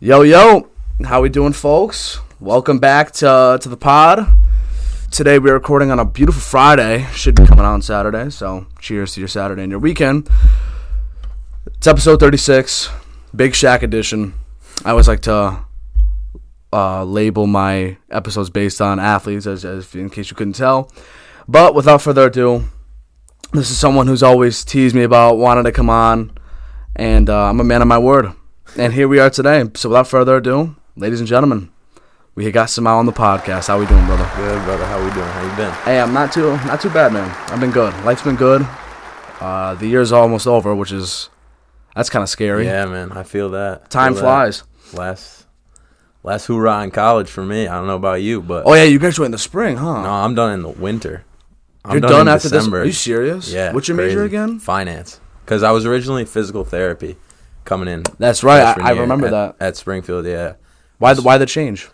Yo, how we doing, folks? Welcome back to the pod. Today we're recording on a beautiful Friday. Should be coming out on Saturday, so cheers to your Saturday and your weekend. It's episode 36, Big Shaq edition. I always like to label my episodes based on athletes, as in case you couldn't tell. But without further ado, this is someone who's always teased me about wanting to come on, and I'm a man of my word. And here we are today. So without further ado, ladies and gentlemen, we got Simao on the podcast. How we doing, brother? Good, brother. How we doing? How you been? Hey, I'm not too bad, man. I've been good. Life's been good. The year's almost over, that's kind of scary. Yeah, man. I feel that. Time flies. Last hoorah in college for me. I don't know about you, but Oh yeah, you graduate in the spring, huh? no, I'm done in the winter. You're done after December. this? Are you serious? Yeah. What's your crazy. major again? Finance. Because I was originally physical therapy coming in. That's right. freshman I year remember that. At Springfield, yeah. Why the change?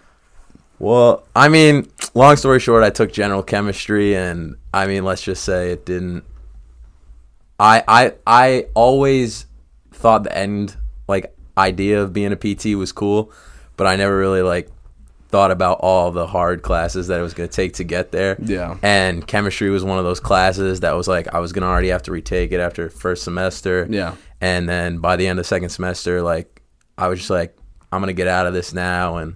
Well, I mean, long story short, I took general chemistry, and I mean, let's just say it didn't. I always thought the end idea of being a PT was cool, but I never really thought about all the hard classes that it was going to take to get there. Yeah. And chemistry was one of those classes that was I was going to already have to retake it after first semester. Yeah. And then by the end of second semester, I was just I'm going to get out of this now and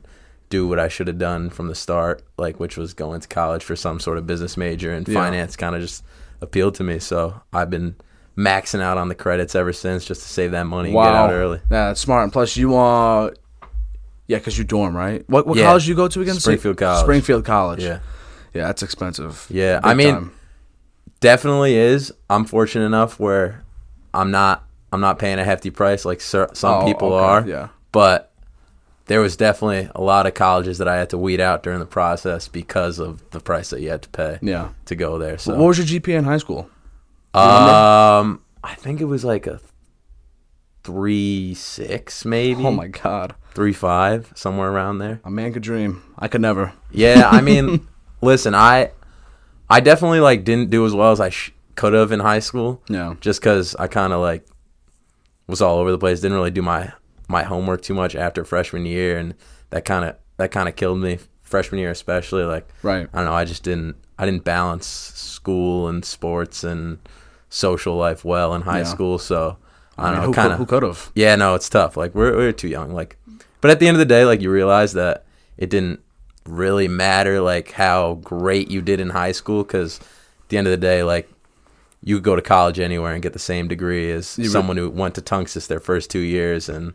do what I should have done from the start, which was going to college for some sort of business major, and finance kind of just appealed to me. So I've been maxing out on the credits ever since, just to save that money and get out early. Yeah, that's smart. And plus, because you dorm, right? What college do you go to again? Springfield College. Springfield College. Yeah. Yeah, that's expensive. Yeah, Big I mean, time. definitely is. I'm fortunate enough where I'm not paying a hefty price like some people are. Yeah. But there was definitely a lot of colleges that I had to weed out during the process because of the price that you had to pay. Yeah. To go there. So what was your GPA in high school? I think it was a 3.6 maybe. Oh my God. 3.5, somewhere around there. A man could dream. I could never. Yeah, I mean, listen, I definitely didn't do as well as I could have in high school. Yeah. Just because I kind of was all over the place. Didn't really do my homework too much after freshman year, and that kind of killed me freshman year especially. Right. I don't know. I didn't balance school and sports and social life well in high school. So I don't know. Who could have? Yeah, no, it's tough. We're too young. But at the end of the day, you realize that it didn't really matter how great you did in high school, because at the end of the day, you could go to college anywhere and get the same degree as someone who went to Tunxis their first 2 years and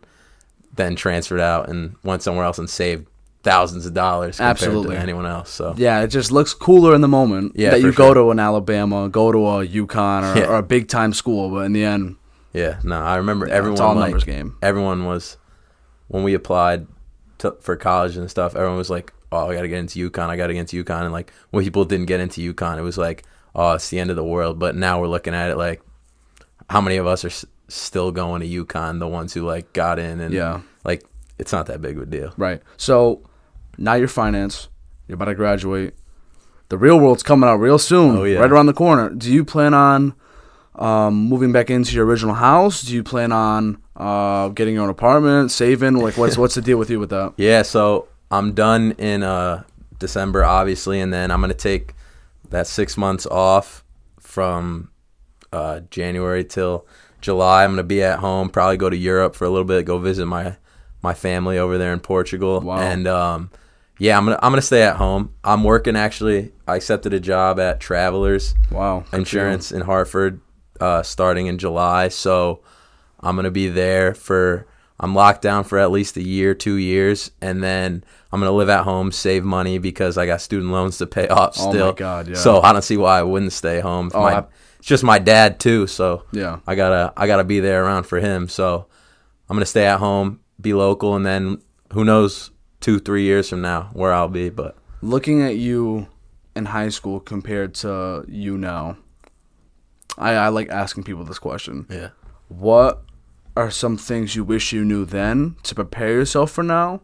then transferred out and went somewhere else and saved thousands of dollars compared to anyone else. So yeah, it just looks cooler in the moment that you go sure. to an Alabama, go to a UConn or a big time school, but in the end, yeah, no, I remember everyone it's all numbers game. Everyone was, when we applied for college and stuff, everyone was like, "Oh, I got to get into UConn. I got to get into UConn." And when people didn't get into UConn, it was "Oh, it's the end of the world." But now we're looking at it how many of us are still going to UConn? The ones who got in, and it's not that big of a deal, right? So now you're finance. You're about to graduate. The real world's coming out real soon. Oh yeah, right around the corner. Do you plan on moving back into your original house? Do you plan on getting your own apartment, saving? What's the deal with you with that? Yeah, so I'm done in December, obviously, and then I'm gonna take that 6 months off from January till July. I'm gonna be at home, probably go to Europe for a little bit, go visit my family over there in Portugal. Wow. And yeah, I'm gonna stay at home. I'm working, actually. I accepted a job at Travelers Insurance in Hartford starting in July, so I'm gonna be there I'm locked down for at least a year, 2 years, and then I'm going to live at home, save money because I got student loans to pay off still. Oh, my God, yeah. So I don't see why I wouldn't stay home. It's just my dad, too, so yeah. I gotta be there around for him. So I'm going to stay at home, be local, and then who knows 2-3 years from now where I'll be. But looking at you in high school compared to you now, I like asking people this question. Yeah. What are some things you wish you knew then to prepare yourself for now?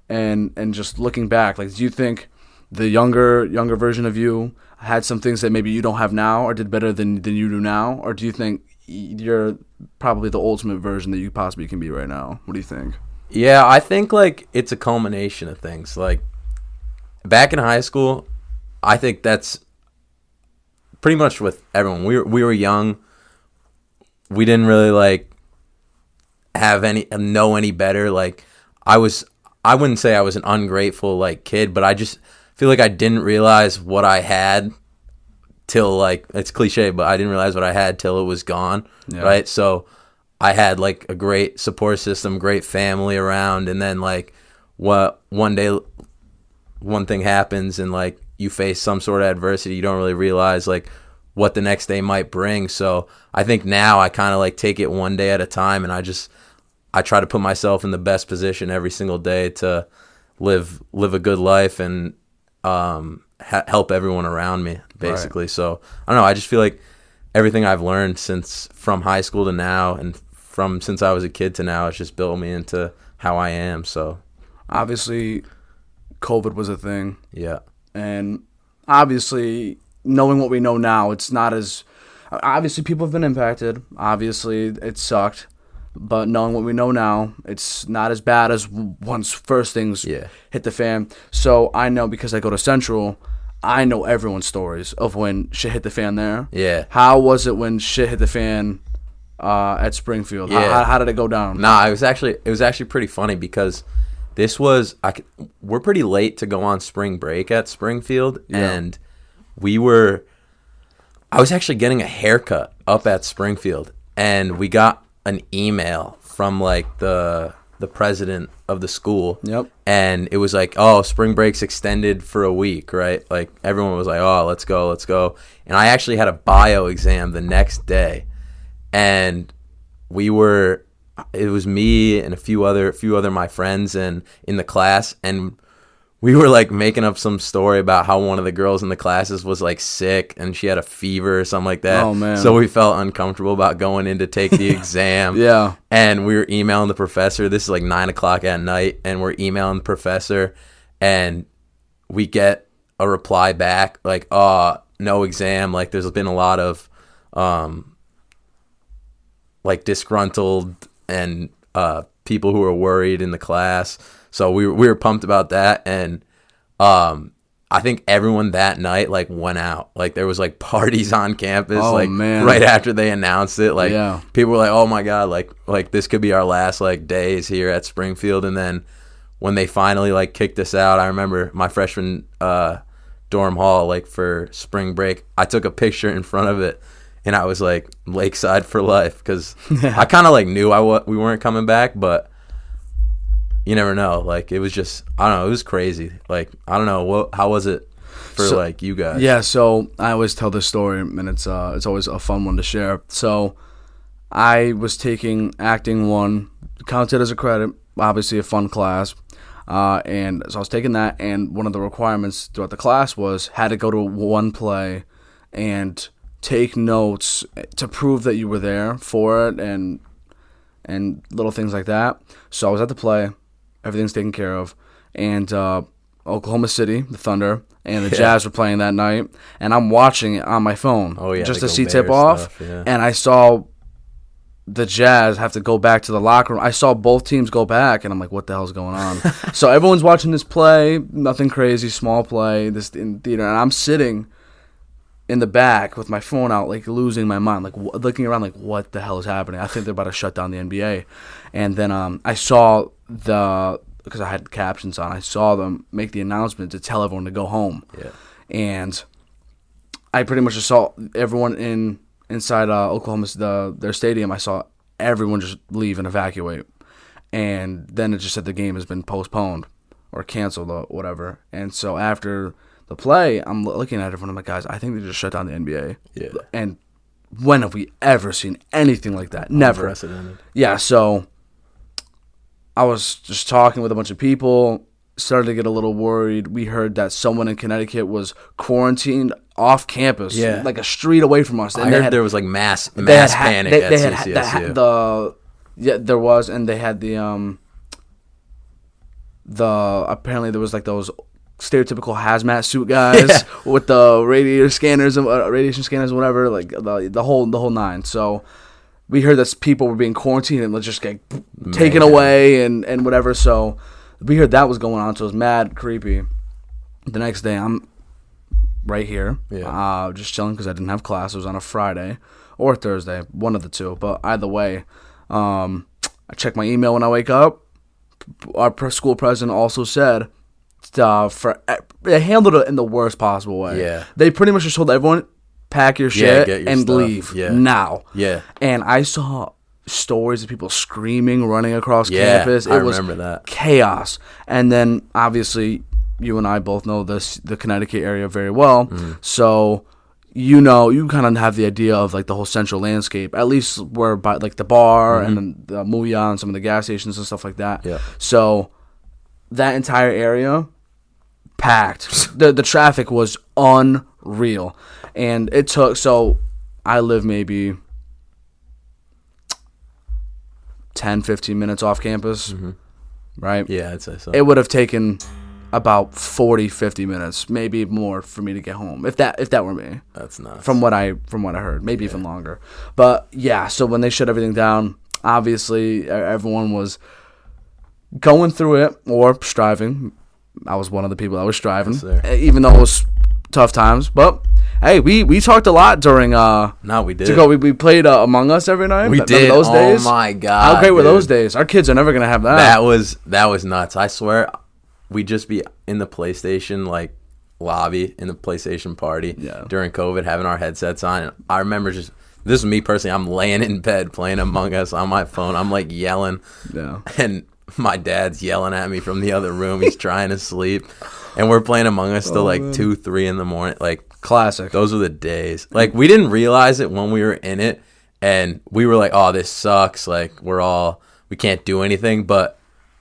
And just looking back, do you think the younger version of you had some things that maybe you don't have now or did better than you do now? Or do you think you're probably the ultimate version that you possibly can be right now? What do you think? Yeah, I think like it's a culmination of things. Like back in high school, I think that's pretty much with everyone. We were young. We didn't really like know any better. Like I wouldn't say I was an ungrateful like kid, but I just feel like I didn't realize what I had till like, it's cliche, but I didn't realize what I had till it was gone. Yeah. Right. So I had like a great support system, great family around. And then like one day, one thing happens and like you face some sort of adversity. You don't really realize like what the next day might bring. So I think now I kind of like take it one day at a time, and I try to put myself in the best position every single day to live a good life and help everyone around me, basically. Right. So I don't know. I just feel like everything I've learned from high school to now, and since I was a kid to now, it's just built me into how I am. So obviously, COVID was a thing. Yeah, and obviously, knowing what we know now, it's not as obviously people have been impacted. Obviously, it sucked. But knowing what we know now, it's not as bad as once first things hit the fan. So I know, because I go to Central, I know everyone's stories of when shit hit the fan there. Yeah. How was it when shit hit the fan at Springfield? Yeah. How did it go down? Nah, it was actually pretty funny because we're pretty late to go on spring break at Springfield, and I was actually getting a haircut up at Springfield, and we got an email from like the president of the school. Yep. And it was like, oh, spring break's extended for a week, right? Like everyone was like, oh, let's go. And I actually had a bio exam the next day, and it was me and a few other my friends and in the class, and we were like making up some story about how one of the girls in the classes was like sick and she had a fever or something like that. Oh man. So we felt uncomfortable about going in to take the exam. Yeah. And we were emailing the professor. This is like 9:00 at night, and we're emailing the professor, and we get a reply back like, oh, no exam. Like there's been a lot of like disgruntled and people who are worried in the class. So we were pumped about that, and I think everyone that night like went out. Like there was like parties on campus. Oh, like man. Right after they announced it. Like yeah. People were like, "Oh my god, like this could be our last like days here at Springfield." And then when they finally like kicked us out, I remember my freshman dorm hall like for spring break. I took a picture in front of it, and I was like Lakeside for life, because I kind of like knew we weren't coming back, but you never know. Like it was just, I don't know, it was crazy. Like I don't know, how was it for like you guys? Yeah, so I always tell this story, and it's always a fun one to share. So I was taking acting 1, counted as a credit, obviously a fun class. And so I was taking that, and one of the requirements throughout the class was had to go to one play and take notes to prove that you were there for it, and little things like that. So I was at the play, everything's taken care of, and Oklahoma City, the Thunder, and the Jazz were playing that night, and I'm watching it on my phone just to see tip-off, and I saw the Jazz have to go back to the locker room. I saw both teams go back, and I'm like, what the hell's going on? So everyone's watching this play, nothing crazy, small play, this in theater, and I'm sitting in the back with my phone out, like losing my mind, like looking around, like what the hell is happening? I think they're about to shut down the NBA. And then I saw because I had captions on, I saw them make the announcement to tell everyone to go home. Yeah. And I pretty much just saw everyone inside Oklahoma, their stadium. I saw everyone just leave and evacuate. And then it just said the game has been postponed or canceled or whatever. And so after the play, I'm looking at everyone. I'm like, guys, I think they just shut down the NBA. Yeah. And when have we ever seen anything like that? Never. Unprecedented. Yeah, so I was just talking with a bunch of people, started to get a little worried. We heard that someone in Connecticut was quarantined off campus, like a street away from us. And I heard there was like mass panic at CCSU. There was, and they had apparently there was like those stereotypical hazmat suit guys with the radiation scanners and whatever, like the whole nine. So we heard that people were being quarantined and just get taken away and whatever. So we heard that was going on. So it was mad creepy. The next day, I'm right here, just chilling because I didn't have class. It was on a Friday or Thursday, one of the two. But either way, I check my email when I wake up. Our school president also said they handled it in the worst possible way. Yeah. They pretty much just told everyone, pack your shit get your and stuff. leave now. Yeah. And I saw stories of people screaming, running across campus. It was remember that. Chaos. And then, obviously, you and I both know the Connecticut area very well. So, you kind of have the idea of, like, the whole central landscape. At least we're by, like, the bar and then the Muya and some of the gas stations and stuff like that. Yeah. So, that entire area, packed. The traffic was unreal. And it took, so I live maybe 10, 15 minutes off campus, right? Yeah, I'd say so. It would have taken about 40, 50 minutes, maybe more for me to get home. If that were me. That's nuts. From what I heard, maybe even longer. But yeah, so when they shut everything down, obviously everyone was going through it or striving. I was one of the people that was striving, even though it was tough times. But hey, we talked a lot during we did. We played Among Us every night. We did. Those days. Oh my god. How great were those days? Our kids are never gonna have that. That was nuts. I swear we'd just be in the PlayStation like lobby in the PlayStation party during COVID having our headsets on. And I remember this is me personally, I'm laying in bed playing Among Us on my phone. I'm like yelling. Yeah. And my dad's yelling at me from the other room. He's trying to sleep. And we're playing Among Us till like 2, 3 in the morning. Like classic. Those were the days. Like we didn't realize it when we were in it, and we were like, "Oh, this sucks." Like we can't do anything. But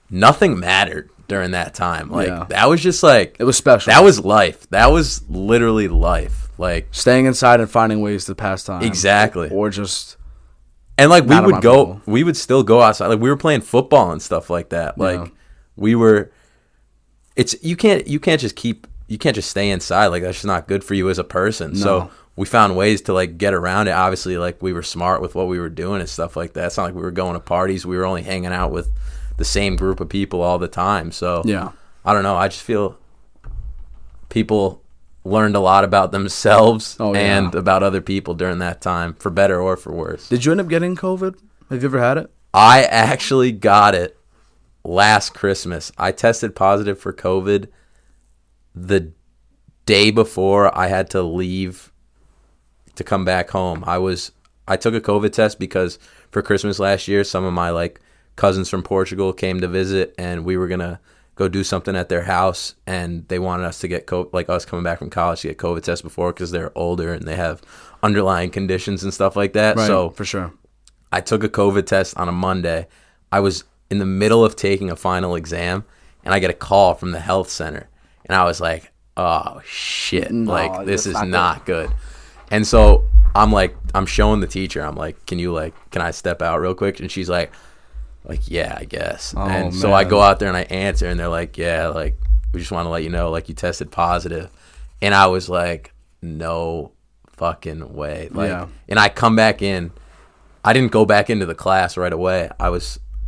nothing mattered during that time. Like that was just like it was special. That was life. That was literally life. Like staying inside and finding ways to pass time. Exactly. Or just. And like we would still go outside. Like we were playing football and stuff like that. Like we were. You can't just stay inside. Like that's just not good for you as a person. No. So we found ways to like get around it. Obviously, like we were smart with what we were doing and stuff like that. It's not like we were going to parties. We were only hanging out with the same group of people all the time. So I don't know. I just feel people learned a lot about themselves and about other people during that time, for better or for worse. Did you end up getting COVID? Have you ever had it? I actually got it last Christmas. I tested positive for COVID the day before I had to leave to come back home. I took a COVID test because for Christmas last year, some of my like cousins from Portugal came to visit, and we were gonna go do something at their house, and they wanted us to get us coming back from college to get COVID tests before because they're older and they have underlying conditions and stuff like that. Right, so for sure, I took a COVID test on a Monday. I was in the middle of taking a final exam, and I get a call from the health center, and I was like, "Oh shit! Like this is not good." And so I'm showing the teacher. I'm like, "Can I step out real quick?" And she's like, yeah, I guess. So I go out there and I answer, and they're like, yeah, like we just want to let you know, like you tested positive. And I was like, no fucking way. And I come back in. I didn't go back into the class right away. I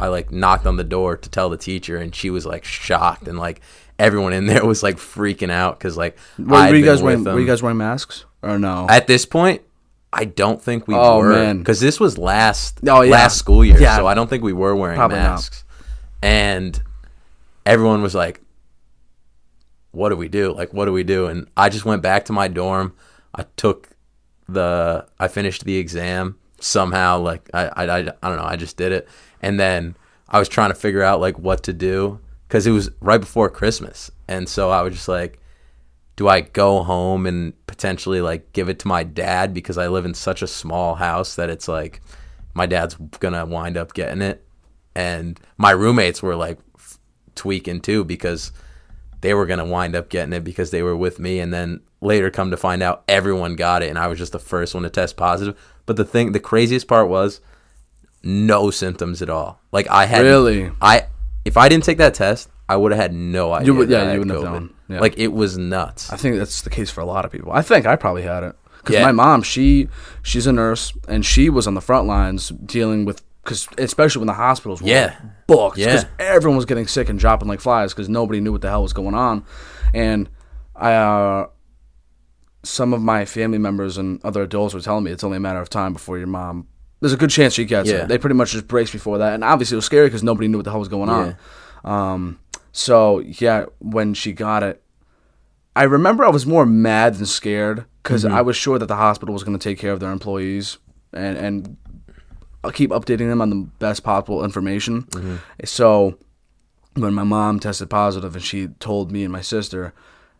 like knocked on the door to tell the teacher, and she was like shocked, and like everyone in there was like freaking out because like were you guys wearing masks or no? At this point, I don't think we were, because this was last school year, so I don't think we were wearing masks. Not. And everyone was like, "What do we do? Like, what do we do?" And I just went back to my dorm. I finished the exam somehow. Like I don't know. I just did it, and then I was trying to figure out like what to do because it was right before Christmas, and so I was just like, do I go home and potentially like give it to my dad, because I live in such a small house that it's like my dad's gonna wind up getting it, and my roommates were like tweaking too because they were gonna wind up getting it because they were with me, and then later come to find out everyone got it and I was just the first one to test positive. But the craziest part was no symptoms at all. Like I had if I didn't take that test, I would have had no idea. You wouldn't have known. Yeah. Like it was nuts. I think that's the case for a lot of people. I think I probably had it Because my mom, she's a nurse, and she was on the front lines dealing with, because especially when the hospitals were booked, because everyone was getting sick and dropping like flies because nobody knew what the hell was going on. And some of my family members and other adults were telling me it's only a matter of time before your mom, there's a good chance she gets it. They pretty much just braced before that. And obviously it was scary because nobody knew what the hell was going on. So, when she got it, I remember I was more mad than scared because I was sure that the hospital was going to take care of their employees and I'll keep updating them on the best possible information. So when my mom tested positive and she told me and my sister,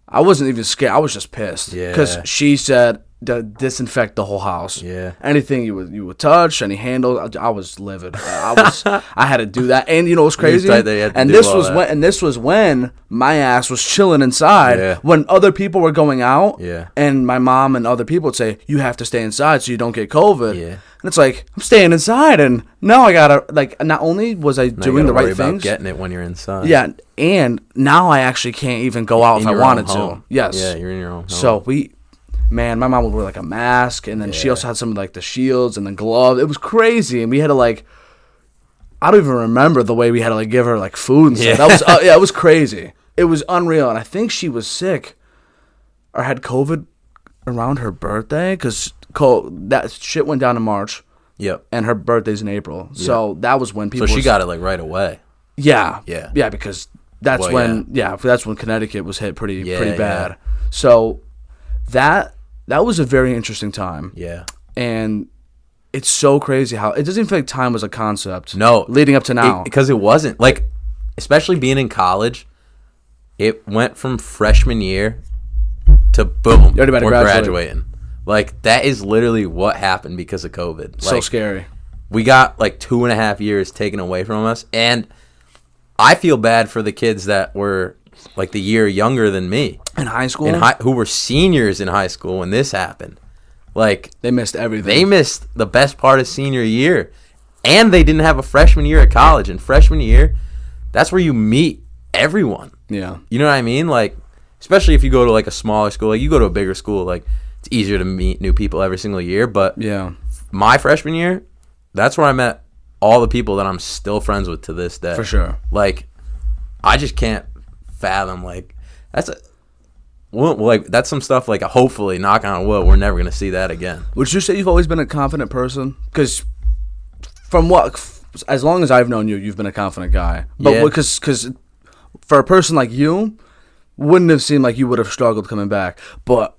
I wasn't even scared. I was just pissed because she said to disinfect the whole house. Anything you would touch, any handle, I was livid. I had to do that. And you know what's crazy? This was when my ass was chilling inside when other people were going out. And my mom and other people would say, you have to stay inside so you don't get COVID. And it's like, I'm staying inside, and now I gotta, like, not only was I doing the right things, getting it when you're inside. And now I actually can't even go out if I wanted to. Yes. Yeah, you're in your own home. So my mom would wear like a mask, and then she also had some of like the shields and the gloves. It was crazy, and we had to like, I don't even remember the way we had to like give her like food and stuff. That was it was crazy. It was unreal, and I think she was sick or had COVID around her birthday because that shit went down in March. And her birthday's in April. So that was when people. So she got it like right away. Yeah, because that's that's when Connecticut was hit pretty bad. So that was a very interesting time. And it's so crazy how it doesn't even feel like time was a concept. No, leading up to now, because it wasn't, like, especially being in college. It went from freshman year to boom, we're graduating. Like, that is literally what happened because of COVID. Like, so scary. We got like 2.5 years taken away from us, and I feel bad for the kids that were like the year younger than me in high school, who were seniors in high school when this happened. Like, they missed everything. They missed the best part of senior year, and they didn't have a freshman year at college. And freshman year, that's where you meet everyone. You know what I mean? Like, especially if you go to like a smaller school, like you go to a bigger school, like it's easier to meet new people every single year. But my freshman year, that's where I met all the people that I'm still friends with to this day. For sure. Like, I just can't fathom, like, that's some stuff, like, hopefully, knock on wood, we're never going to see that again. Would you say you've always been a confident person? Because as long as I've known you, you've been a confident guy. But because for a person like you, wouldn't have seemed like you would have struggled coming back. But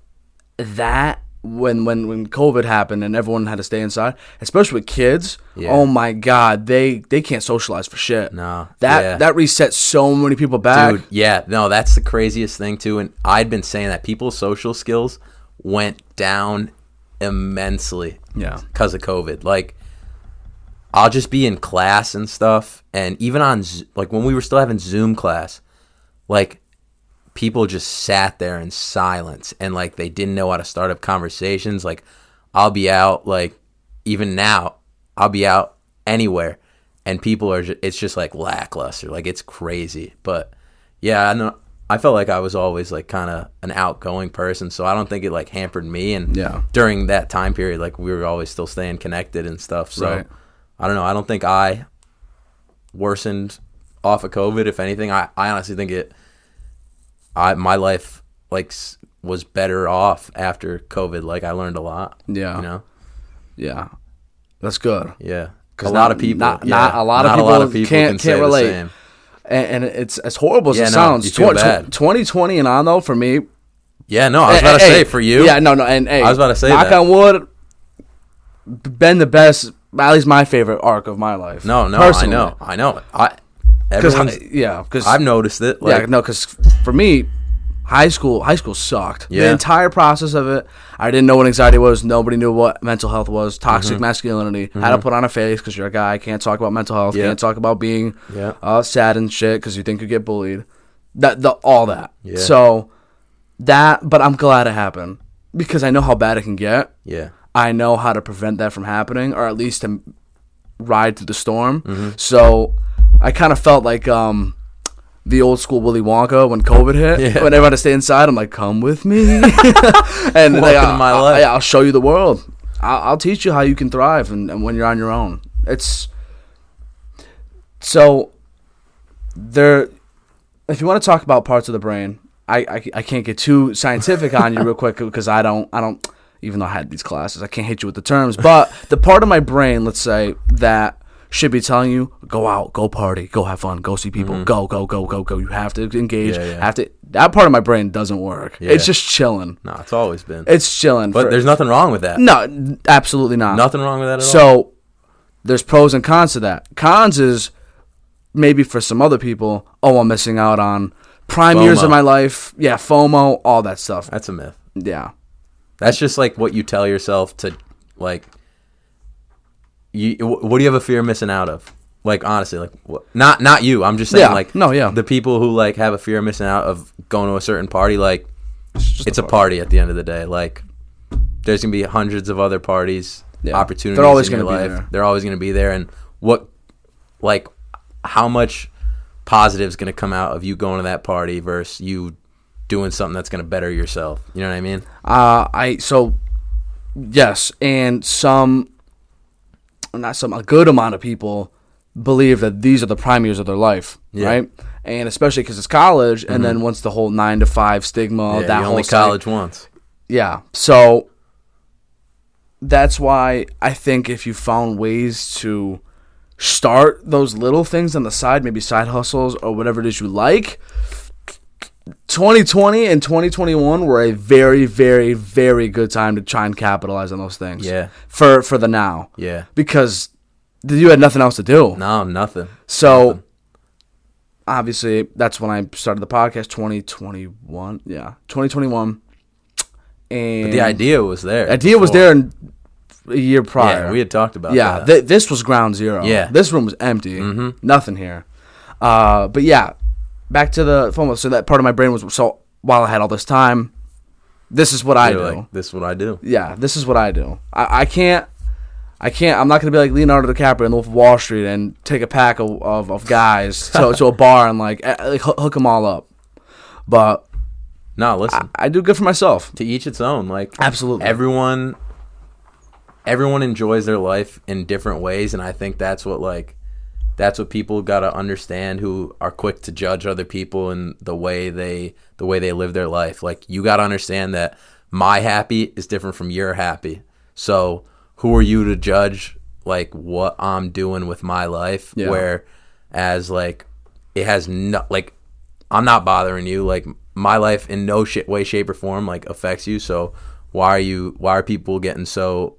that, when COVID happened and everyone had to stay inside, especially with kids, oh my God, they can't socialize for shit. No. That resets so many people back. Dude, that's the craziest thing too. And I'd been saying that people's social skills went down immensely because of COVID. Like, I'll just be in class and stuff, and even on, like, when we were still having Zoom class, like, people just sat there in silence, and like they didn't know how to start up conversations. Like, I'll be out, like, even now, I'll be out anywhere, and people are it's just like lackluster. Like, it's crazy. But yeah, I know, I felt like I was always like kind of an outgoing person, so I don't think it like hampered me. And during that time period, like, we were always still staying connected and stuff. So I don't know. I don't think I worsened off of COVID. If anything, I honestly think my life like was better off after COVID. Like, I learned a lot. You know? Yeah. That's good. Yeah. Because a lot of people not a lot of people can't relate. The same. And it's as horrible as it sounds. 2020 and on, though, for me. Yeah, no, I was about to say for you. Yeah, no, and hey, I was about to say knock on wood, been the best, at least my favorite arc of my life. No, personally. I know. Because I've noticed it. Like, because for me, high school sucked. The entire process of it, I didn't know what anxiety was. Nobody knew what mental health was. Toxic masculinity. Had to put on a face because you're a guy. Can't talk about mental health. Can't talk about being sad and shit because you think you get bullied. All that. Yeah. So but I'm glad it happened because I know how bad it can get. Yeah. I know how to prevent that from happening, or at least to ride through the storm. So I kind of felt like the old school Willy Wonka when COVID hit. Yeah. When everyone had to stay inside, I'm like, come with me. And like, Welcome to my life. I'll show you the world. I'll teach you how you can thrive and when you're on your own. It's so there. If you want to talk about parts of the brain, I can't get too scientific on you real quick because I don't. Even though I had these classes, I can't hit you with the terms. But the part of my brain, let's say, that should be telling you, go out, go party, go have fun, go see people, go. You have to engage. Have to. That part of my brain doesn't work. Yeah. It's just chilling. No, it's always been. It's chilling. But there's nothing wrong with that. No, absolutely not. Nothing wrong with that at all. So there's pros and cons to that. Cons is maybe for some other people, I'm missing out on prime years of my life. Yeah, FOMO, all that stuff. That's a myth. Yeah. That's just like what you tell yourself to, like, what do you have a fear of missing out of? Like, honestly, like, what? Not you. I'm just saying, the people who, like, have a fear of missing out of going to a certain party, like, it's a party at the end of the day. Like, there's going to be hundreds of other parties, opportunities They're always in your gonna be life. there. They're always going to be there. And how much positive is going to come out of you going to that party versus you doing something that's going to better yourself? You know what I mean? Yes, and a good amount of people believe that these are the prime years of their life, right? And especially because it's college, and then once the whole 9 to 5 stigma, that you whole only college once. Yeah, so that's why I think if you found ways to start those little things on the side, maybe side hustles or whatever it is you like, 2020 and 2021 were a very, very, very good time to try and capitalize on those things. Yeah. For the now. Yeah. Because you had nothing else to do. No, nothing. So, obviously, that's when I started the podcast, 2021. Yeah, 2021. And But the idea was there. The idea was there in a year prior. Yeah, we had talked about that. Yeah, this was ground zero. Yeah. This room was empty. Nothing here. But yeah, back to the FOMO. So that part of my brain was, so while I had all this time, this is what I do. Like, this is what I do. Yeah, this is what I do. I can't, I'm not going to be like Leonardo DiCaprio in the Wolf of Wall Street and take a pack of guys to a bar and like hook them all up. But no, listen. I do good for myself. To each its own. Like, absolutely. Everyone enjoys their life in different ways, and I think that's what people got to understand who are quick to judge other people and the way they live their life. Like, you got to understand that my happy is different from your happy. So who are you to judge like what I'm doing with my life? Yeah. Whereas like it has no, like, I'm not bothering you. Like, my life in no way, shape, or form like affects you. So why are people getting so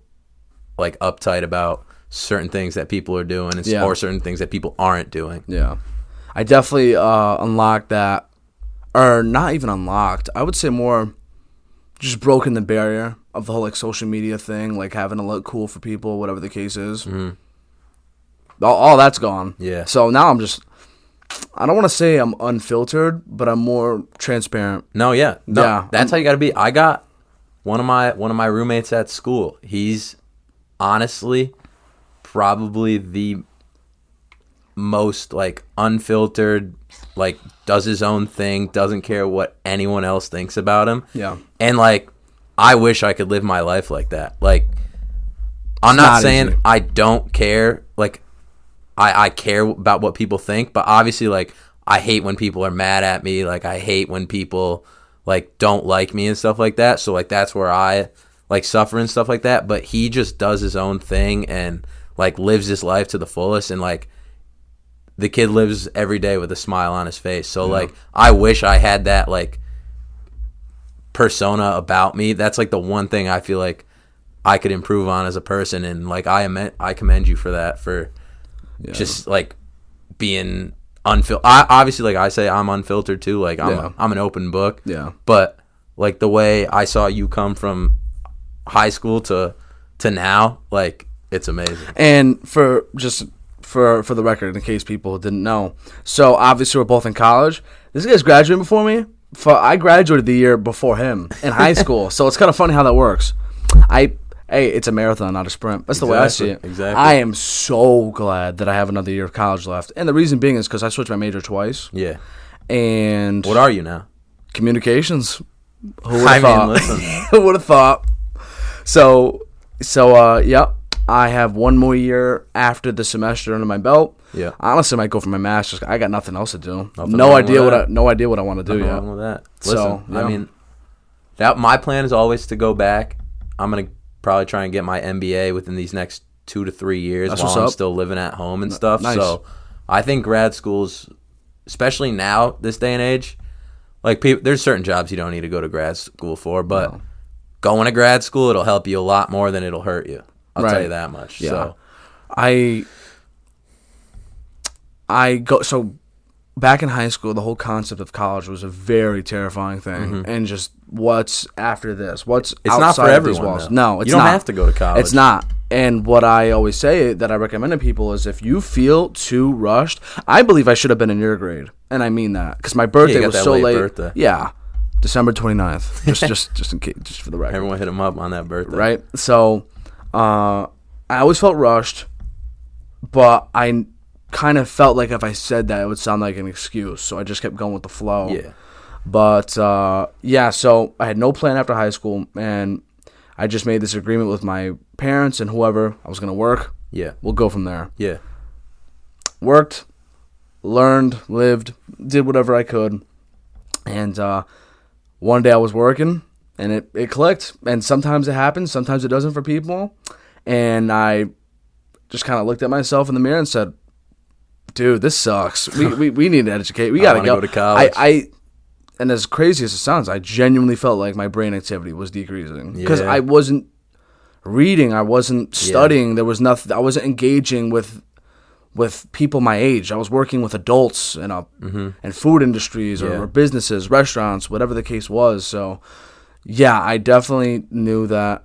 like uptight about certain things that people are doing or certain things that people aren't doing? Yeah, I definitely unlocked that, or not even unlocked. I would say more just broken the barrier of the whole like social media thing, like having to look cool for people, whatever the case is. Mm-hmm. All that's gone. Yeah. So now I don't want to say I'm unfiltered, but I'm more transparent. No, that's how you got to be. I got one of my roommates at school. He's honestly probably the most like unfiltered, like does his own thing, doesn't care what anyone else thinks about him. Yeah. And like, I wish I could live my life like that. Like, I'm not saying easy. I don't care. Like, I care about what people think, but obviously, like, I hate when people are mad at me. Like, I hate when people like don't like me and stuff like that. So like, that's where I like suffer and stuff like that. But he just does his own thing and like lives his life to the fullest, and like the kid lives every day with a smile on his face. So like, I wish I had that like persona about me. That's like the one thing I feel like I could improve on as a person, and like I commend you for that, for just like being unfiltered. Obviously, like I say, I'm unfiltered too. Like I'm an open book. Yeah. But like the way I saw you come from high school to now, like, it's amazing. And for the record, in case people didn't know, so obviously we're both in college. This guy's graduating before me. I graduated the year before him in high school, so it's kind of funny how that works. It's a marathon, not a sprint. That's the way I see it. Exactly. I am so glad that I have another year of college left, and the reason being is because I switched my major twice. Yeah. And What are you now? communications. Who would I have mean, thought? listen. Who would have thought? So, yep. I have one more year after the semester under my belt. Yeah. Honestly, I might go for my master's. I got nothing else to do. Nothing No wrong idea with what that. no idea what I want to do Nothing yet. wrong with that. Listen, So, I yeah. mean, that my plan is always to go back. I'm gonna probably try and get my MBA within these next 2 to 3 years That's while what's I'm up. still living at home and stuff. Nice. So, I think grad schools, especially now this day and age, like there's certain jobs you don't need to go to grad school for, but No. going to grad school, it'll help you a lot more than it'll hurt you. I'll Right. tell you that much. Yeah. So, So back in high school, the whole concept of college was a very terrifying thing, and just what's after this? What's it's outside not for of these everyone. walls? Though. No, it's you don't not. have to go to college. It's not. And what I always say that I recommend to people is if you feel too rushed, I believe I should have been in your grade, and I mean that because my birthday you got was that so late late. birthday. Yeah, December 29th. Just in case, just for the record. Everyone hit him up on that birthday. Right? So, I always felt rushed, but I kind of felt like if I said that, it would sound like an excuse. So I just kept going with the flow. Yeah. But, so I had no plan after high school, and I just made this agreement with my parents and whoever I was going to work. Yeah. We'll go from there. Yeah. Worked, learned, lived, did whatever I could. And one day I was working, and it clicked. And sometimes it happens, sometimes it doesn't for people. And I just kind of looked at myself in the mirror and said, dude, this sucks. We need to educate. We got to go to college. And as crazy as it sounds, I genuinely felt like my brain activity was decreasing. Because Yeah. I wasn't reading. I wasn't studying. There was nothing. I wasn't engaging with people my age. I was working with adults in food industries or businesses, restaurants, whatever the case was. So, yeah, I definitely knew that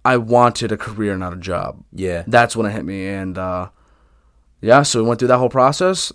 I wanted a career, not a job. Yeah. That's when it hit me. And, so we went through that whole process.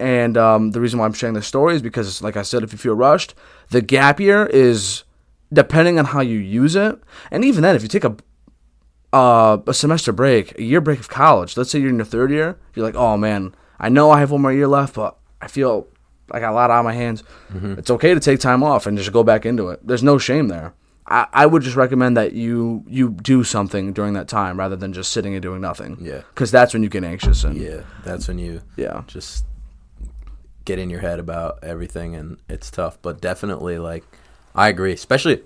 And the reason why I'm sharing this story is because, like I said, if you feel rushed, the gap year is, depending on how you use it, and even then, if you take a semester break, a year break of college, let's say you're in your third year, you're like, oh man, I know I have one more year left, but I feel I got a lot on my hands. It's okay to take time off and just go back into it. There's no shame there. I would just recommend that you do something during that time rather than just sitting and doing nothing. Yeah. Because that's when you get anxious. And Yeah. That's when you just get in your head about everything, and it's tough. But definitely, like, I agree. Especially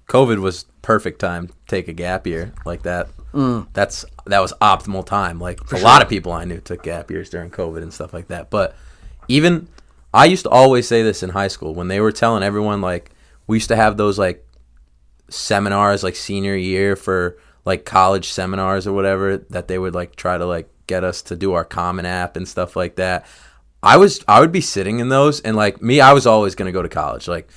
COVID was perfect time to take a gap year like that. That was optimal time. Like, a lot of people I knew took gap years during COVID and stuff like that. But even I used to always say this in high school when they were telling everyone, like, we used to have those like seminars like senior year for like college seminars or whatever that they would like try to like get us to do our Common App and stuff like that. I would be sitting in those, and like me, I was always going to go to college. Like,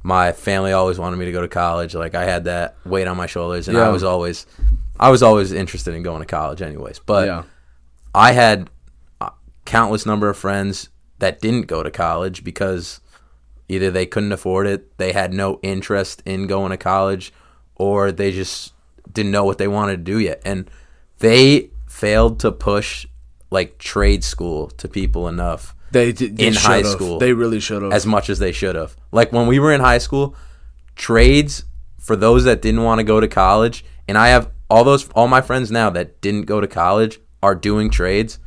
my family always wanted me to go to college. Like, I had that weight on my shoulders, and I was always interested in going to college anyways. But I had a countless number of friends that didn't go to college because either they couldn't afford it, they had no interest in going to college, or they just didn't know what they wanted to do yet. And they failed to push like trade school to people enough. They in high school. They really should have. As much as they should have. Like, when we were in high school, trades for those that didn't want to go to college, and I have all my friends now that didn't go to college are doing trades,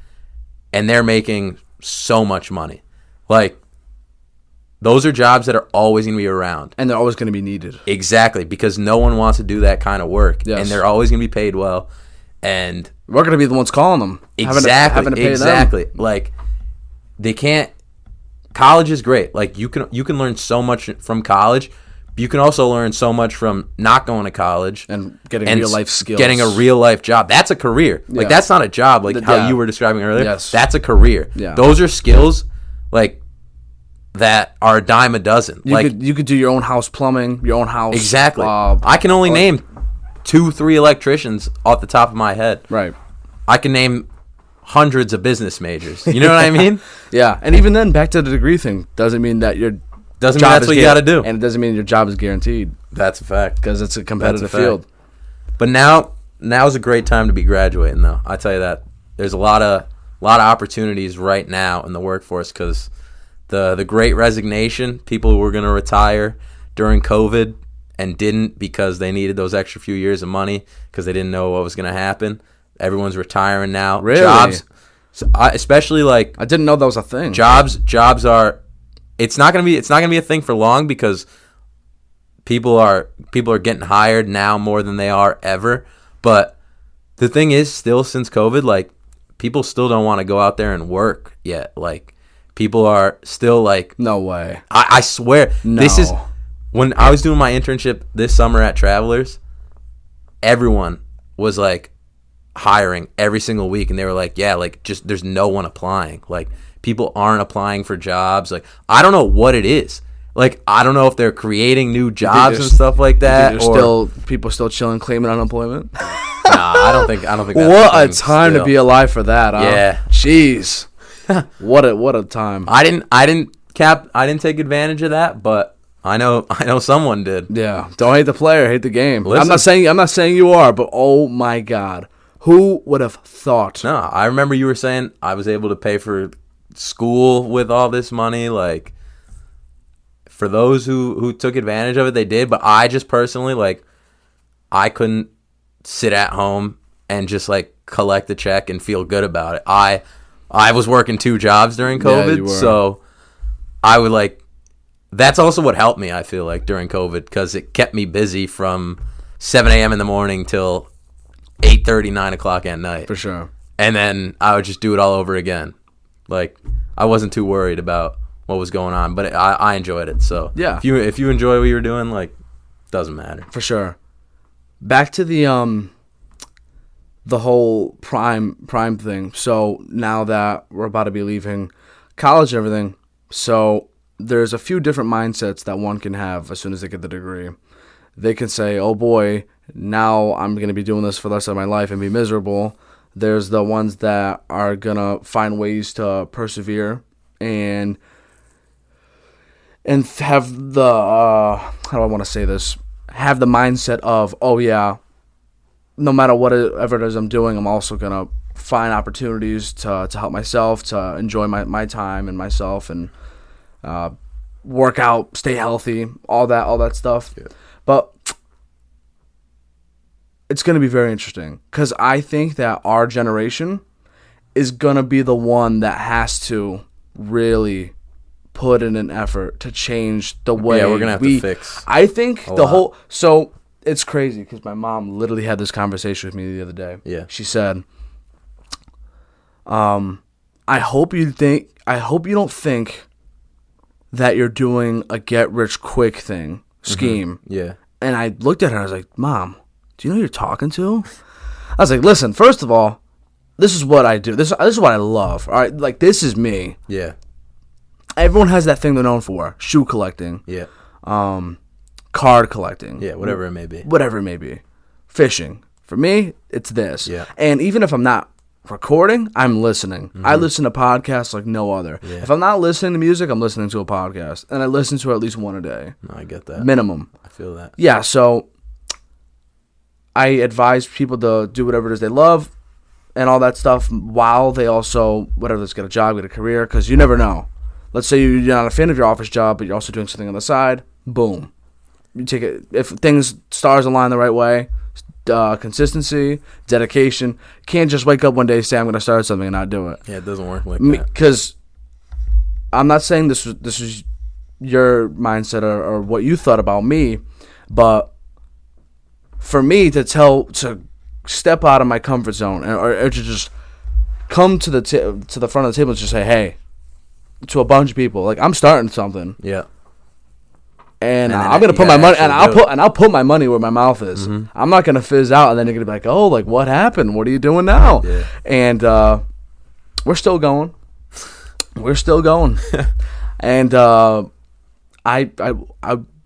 and they're making so much money. Like, those are jobs that are always going to be around. And they're always going to be needed. Exactly, because no one wants to do that kind of work. Yes. And they're always going to be paid well. And we're going to be the ones calling them. Exactly. Having to pay them. Like, they can't. College is great. Like, you can learn so much from college. But you can also learn so much from not going to college and getting real life skills. Getting a real life job. That's a career. Like, that's not a job. Like how you were describing earlier. Yes. That's a career. Yeah. Those are skills. Like, that are a dime a dozen. You could do your own house plumbing, your own house. Exactly. I can only name 2-3 electricians off the top of my head. Right. I can name hundreds of business majors. You know what I mean? Yeah. And even then, back to the degree thing, doesn't mean that your doesn't mean that's what you got to do. And it doesn't mean your job is guaranteed. That's a fact. Because it's a competitive field. But now's a great time to be graduating, though. I tell you that. There's a lot of opportunities right now in the workforce because the Great Resignation, people who were going to retire during COVID and didn't because they needed those extra few years of money because they didn't know what was going to happen. Everyone's retiring now. Really? Jobs, especially like I didn't know that was a thing. Jobs are. It's not gonna be a thing for long because people are getting hired now more than they are ever. But the thing is, still since COVID, like people still don't want to go out there and work yet. Like people are still like, no way. I swear, No. this is when I was doing my internship this summer at Travelers. Everyone was like hiring every single week, and they were like, yeah, like just there's no one applying. Like people aren't applying for jobs. Like I don't know what it is. Like I don't know if they're creating new jobs and stuff like that, or still people still chilling, claiming unemployment. Nah, I don't think that's what the a thing time still. to be alive for that. Huh? Yeah. Jeez. what a time. I didn't take advantage of that, but I know someone did. Yeah. Don't hate the player, hate the game. Listen. I'm not saying you are, but oh my God. Who would have thought? No, I remember you were saying I was able to pay for school with all this money. Like, for those who took advantage of it, they did. But I just personally, like, I couldn't sit at home and just, like, collect a check and feel good about it. I was working 2 jobs during COVID, you were. so I would, like, that's also what helped me, I feel like, during COVID, because it kept me busy from 7 a.m. in the morning till 8:30, 9 o'clock at night. For sure. And then I would just do it all over again. Like, I wasn't too worried about what was going on, but I enjoyed it. So yeah, if you enjoy what you were doing, like, doesn't matter. For sure. Back to the whole prime thing. So now that we're about to be leaving college and everything, so there's a few different mindsets that one can have as soon as they get the degree. They can say, oh boy, now I'm going to be doing this for the rest of my life and be miserable. There's the ones that are going to find ways to persevere and have the, how do I want to say this? Have the mindset of, oh yeah, no matter whatever it is I'm doing, I'm also going to find opportunities to help myself, to enjoy my time and myself, and work out, stay healthy, all that stuff. Yeah. But it's going to be very interesting because I think that our generation is going to be the one that has to really put in an effort to change the way we're going to have to fix I think a the lot. whole... So it's crazy because my mom literally had this conversation with me the other day. Yeah. She said, I hope you don't think that you're doing a get-rich-quick scheme. Mm-hmm. Yeah. And I looked at her and I was like, Mom, do you know who you're talking to? I was like, listen, first of all, this is what I do. This is what I love. All right, like, this is me. Yeah. Everyone has that thing they're known for. Shoe collecting. Yeah. Card collecting. Yeah, whatever it may be. Whatever it may be. Fishing. For me, it's this. Yeah. And even if I'm not recording, I'm listening. I listen to podcasts like no other. Yeah. If I'm not listening to music, I'm listening to a podcast. And I listen to at least one a day. No, I get that. Minimum. I feel that. Yeah, so I advise people to do whatever it is they love and all that stuff while they also, whatever, let's get a job, get a career, because you never know. Let's say you're not a fan of your office job, but you're also doing something on the side. Boom. You take it. If stars align the right way, consistency, dedication. Can't just wake up one day and say I'm going to start something and not do it. Yeah, it doesn't work like that. Because I'm not saying this was your mindset or what you thought about me, but for me to step out of my comfort zone or to just come to the front of the table and just say, hey, to a bunch of people, like, I'm starting something. Yeah. And then I'm gonna you put my gotta money, actually and I'll put my money where my mouth is. Mm-hmm. I'm not gonna fizz out, and then you're gonna be like, "Oh, like what happened? What are you doing now?" Yeah. And we're still going. We're still going. And I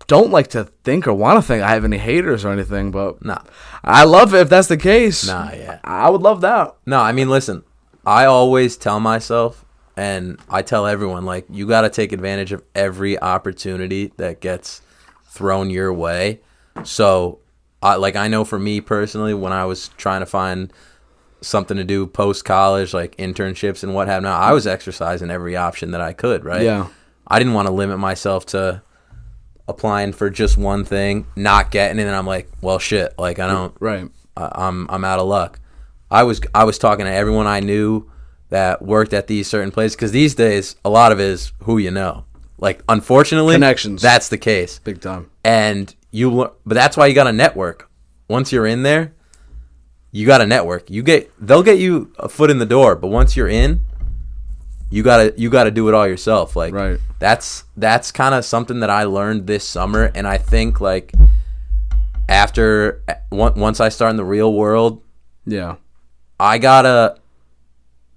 don't like to think or want to think I have any haters or anything, but Nah. I love it if that's the case. Nah, yeah. I would love that. No, I mean, listen, I always tell myself, and I tell everyone, like, you got to take advantage of every opportunity that gets thrown your way. So, I know for me personally, when I was trying to find something to do post-college, like internships and what have not, I was exercising every option that I could, right? Yeah. I didn't want to limit myself to applying for just one thing, not getting it, and I'm like, well, shit, like I don't, Right. I'm out of luck. I was talking to everyone I knew that worked at these certain places, because these days a lot of it is who you know. Like, unfortunately, Connections. That's the case, Big time. and but that's why you got to network. Once you're in there, you got to network. They'll get you a foot in the door, but once you're in, you gotta do it all yourself. Like, right. That's kind of something that I learned this summer, and I think like once I start in the real world, yeah, I gotta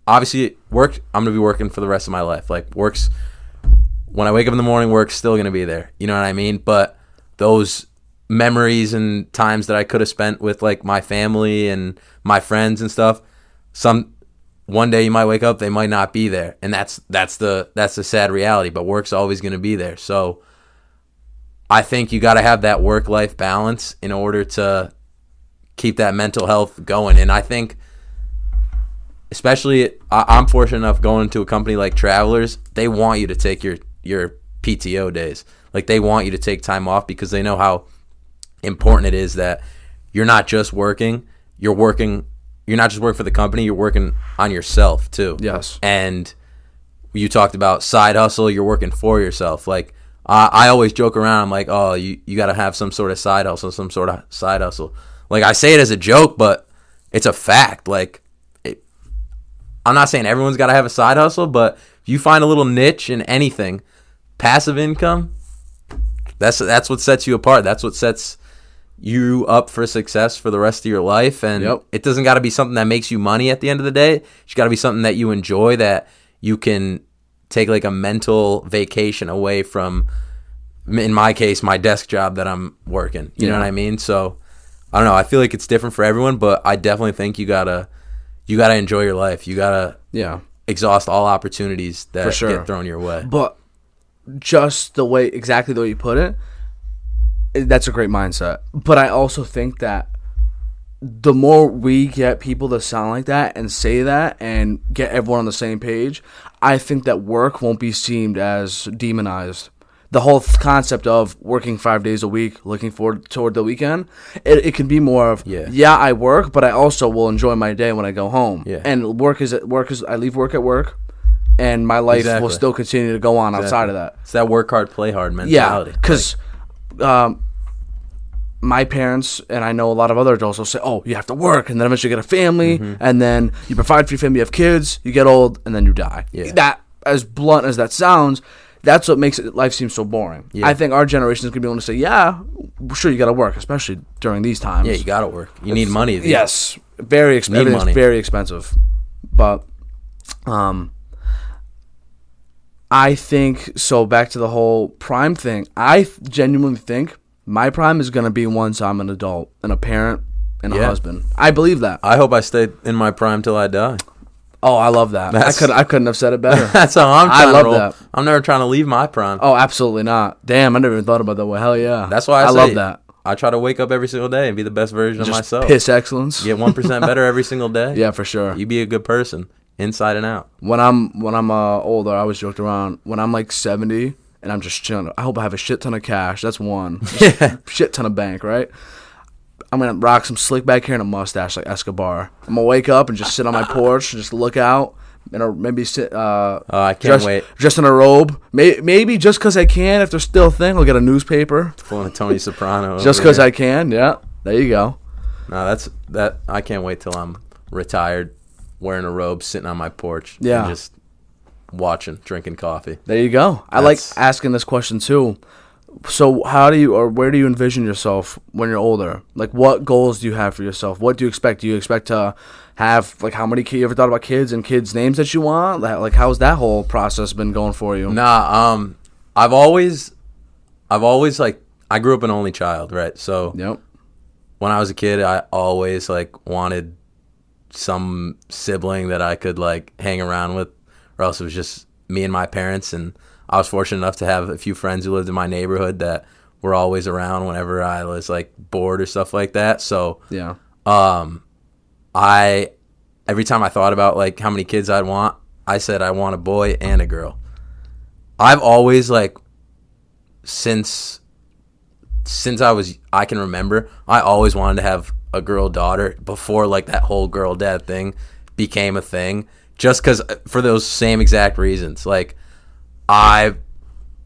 obviously work. I'm gonna be working for the rest of my life. Like, work's when I wake up in the morning, work's still gonna be there. You know what I mean? But those memories and times that I could have spent with like my family and my friends and stuff, one day you might wake up, they might not be there, and that's the sad reality. But work's always gonna be there. So I think you got to have that work-life balance in order to keep that mental health going. And I think, especially, I'm fortunate enough going to a company like Travelers. They want you to take your PTO days. Like, they want you to take time off because they know how important it is that you're not just working. You're not just working for the company. You're working on yourself too. Yes. And you talked about side hustle. You're working for yourself. Like, I always joke around. I'm like, oh, you got to have some sort of side hustle, Like, I say it as a joke, but it's a fact. Like, I'm not saying everyone's got to have a side hustle, but if you find a little niche in anything, passive income, that's what sets you apart. That's what sets you up for success for the rest of your life. And It doesn't got to be something that makes you money at the end of the day. It's got to be something that you enjoy, that you can take like a mental vacation away from, in my case, my desk job that I'm working. You know what I mean? So I don't know. I feel like it's different for everyone, but I definitely think you gotta enjoy your life. You gotta exhaust all opportunities that get thrown your way. But just exactly the way you put it, that's a great mindset. But I also think that the more we get people to sound like that and say that and get everyone on the same page, I think that work won't be seen as demonized. The whole concept of working 5 days a week, looking forward toward the weekend, it can be more of, I work, but I also will enjoy my day when I go home. Yeah. And work is I leave work at work, and my life will still continue to go on outside of that. It's that work hard, play hard mentality. Yeah, because my parents, and I know a lot of other adults, will say, oh, you have to work, and then eventually get a family, and then you provide for your family, you have kids, you get old, and then you die. Yeah. That, as blunt as that sounds, that's what makes life seem so boring. Yeah. I think our generation is going to be able to say, yeah, sure, you got to work, especially during these times. Yeah, you got to work. You need money. Yes, very expensive. Everything's very expensive. But I think, so back to the whole prime thing, I genuinely think my prime is going to be once I'm an adult and a parent and a husband. I believe that. I hope I stay in my prime till I die. Oh, I love that. I couldn't have said it better. That's how I'm trying to roll. That. I'm never trying to leave my prime. Oh, absolutely not. Damn, I never even thought about that way. Hell yeah. That's why I love that. I try to wake up every single day and be the best version of myself. Piss excellence. Get 1% better every single day. Yeah, for sure. You be a good person, inside and out. When I'm older, I always joked around. When I'm like 70 and I'm just chilling, I hope I have a shit ton of cash. That's one. Shit ton of bank, right? I'm going to rock some slick back hair and a mustache like Escobar. I'm going to wake up and just sit on my porch and just look out. And maybe sit. I can't wait. Just in a robe. Maybe just because I can. If there's still a thing, I'll get a newspaper. Pulling a Tony Soprano. Just because I can. Yeah. There you go. No, that. I can't wait till I'm retired, wearing a robe, sitting on my porch. Yeah. And just watching, drinking coffee. There you go. I like asking this question too. So where do you envision yourself when you're older? Like, what goals do you have for yourself? What do you expect? Do you expect to have, like, how many kids? You ever thought about kids and kids' names that you want? Like, how's that whole process been going for you? Nah, I've always like, I grew up an only child, right? So when I was a kid, I always like wanted some sibling that I could like hang around with, or else it was just me and my parents. And I was fortunate enough to have a few friends who lived in my neighborhood that were always around whenever I was like bored or stuff like that. So every time I thought about like how many kids I'd want, I said I want a boy and a girl. I've always like since I can remember, I always wanted to have a girl daughter before like that whole girl dad thing became a thing. Just because for those same exact reasons, like I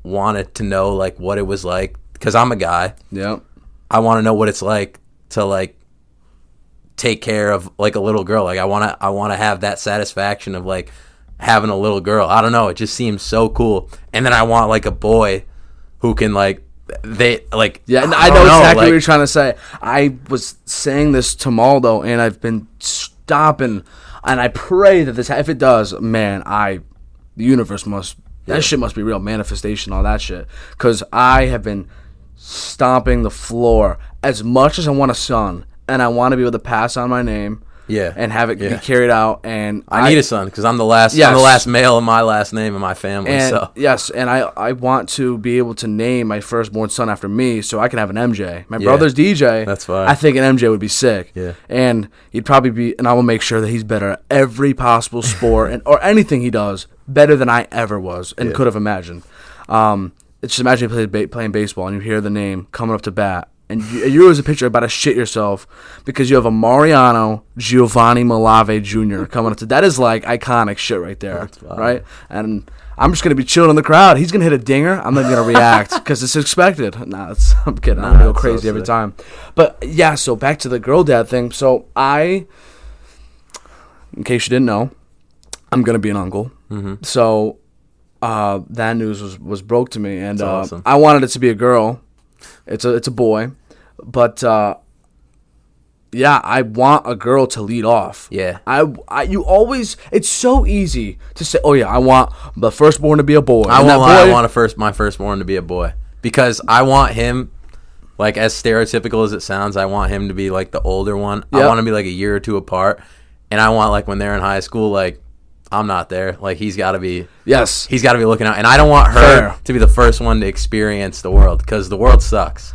wanted to know like what it was like because I'm a guy. Yeah. I want to know what it's like to like take care of like a little girl. Like I want to have that satisfaction of like having a little girl. I don't know. It just seems so cool. And then I want like a boy who can like they like. Yeah, and I know exactly what you're trying to say. I was saying this to Maldo, and I've been stopping, and I pray that if it does, man, the universe must. That shit must be real. Manifestation, all that shit. Because I have been stomping the floor as much as I want a son, and I want to be able to pass on my name, and have it be carried out. And I need a son because I'm the last. I'm the last male in my last name in my family. And, so yes, and I want to be able to name my firstborn son after me, so I can have an MJ. My brother's DJ. That's fine. I think an MJ would be sick. Yeah, and he'd probably be, and I will make sure that he's better at every possible sport or anything he does better than I ever was and could have imagined. Just imagine you playing baseball and you hear the name coming up to bat. And you as a pitcher about to shit yourself because you have a Mariano Giovanni Malave Jr. coming up to that is like iconic shit right there, right? And I'm just gonna be chilling in the crowd. He's gonna hit a dinger. I'm not gonna react because it's expected. I'm kidding. I'm gonna go crazy every time. But yeah, so back to the girl dad thing. So in case you didn't know, I'm gonna be an uncle. Mm-hmm. So that news was broke to me, and awesome. I wanted it to be a girl. It's a boy. But yeah, I want a girl to lead off. Yeah. It's so easy to say, oh yeah, I want the firstborn to be a boy. I want my firstborn to be a boy because I want him, like as stereotypical as it sounds, I want him to be like the older one. Yep. I want to be like a year or two apart, and I want like when they're in high school, like I'm not there. Like he's got to be looking out, and I don't want her to be the first one to experience the world because the world sucks.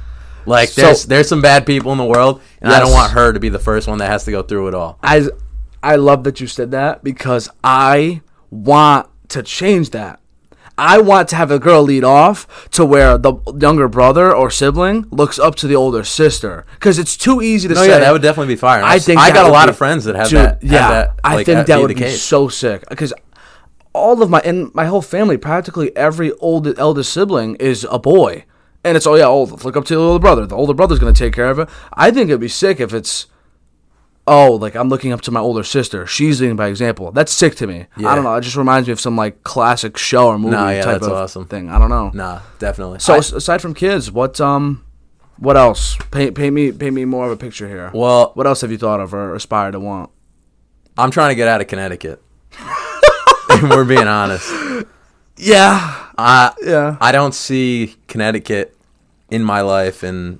Like there's some bad people in the world, and I don't want her to be the first one that has to go through it all. I love that you said that because I want to change that. I want to have a girl lead off to where the younger brother or sibling looks up to the older sister because it's too easy to say. Yeah, that would definitely be fire. I got a lot of friends that have that. Yeah, I think that would be so sick because all of my whole family, practically every eldest sibling is a boy. And it's, look up to the older brother. The older brother's going to take care of it. I think it'd be sick if it's, like I'm looking up to my older sister. She's leading by example. That's sick to me. Yeah. I don't know. It just reminds me of some like classic show or movie type of awesome thing. I don't know. Nah, definitely. So aside from kids, what else? Paint me more of a picture here. Well, what else have you thought of or aspired to want? I'm trying to get out of Connecticut. If we're being honest. Yeah. I don't see Connecticut in my life in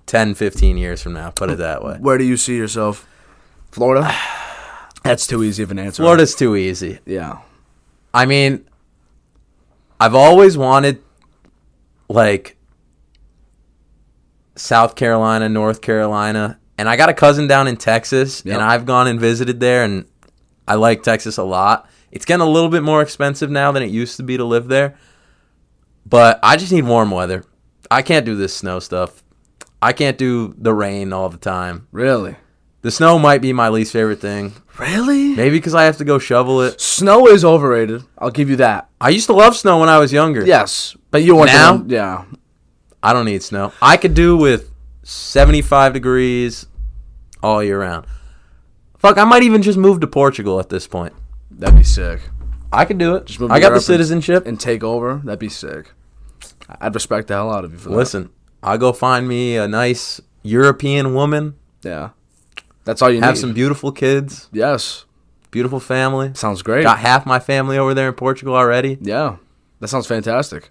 10, 15 years from now, put it that way. Where do you see yourself? Florida? That's too easy of an answer. Florida's too easy. Yeah. I mean, I've always wanted, like, South Carolina, North Carolina, and I got a cousin down in Texas, and I've gone and visited there, and I like Texas a lot. It's getting a little bit more expensive now than it used to be to live there, but I just need warm weather. I can't do this snow stuff. I can't do the rain all the time. Really? The snow might be my least favorite thing. Really? Maybe because I have to go shovel it. Snow is overrated. I'll give you that. I used to love snow when I was younger. Yes, but you want now? Yeah. I don't need snow. I could do with 75 degrees all year round. Fuck, I might even just move to Portugal at this point. That'd be sick. I could do it. Just move I got the citizenship. And take over. That'd be sick. I'd respect the hell out of you for that. Listen, I'll go find me a nice European woman. Yeah. That's all you need. Have some beautiful kids. Yes. Beautiful family. Sounds great. Got half my family over there in Portugal already. Yeah. That sounds fantastic.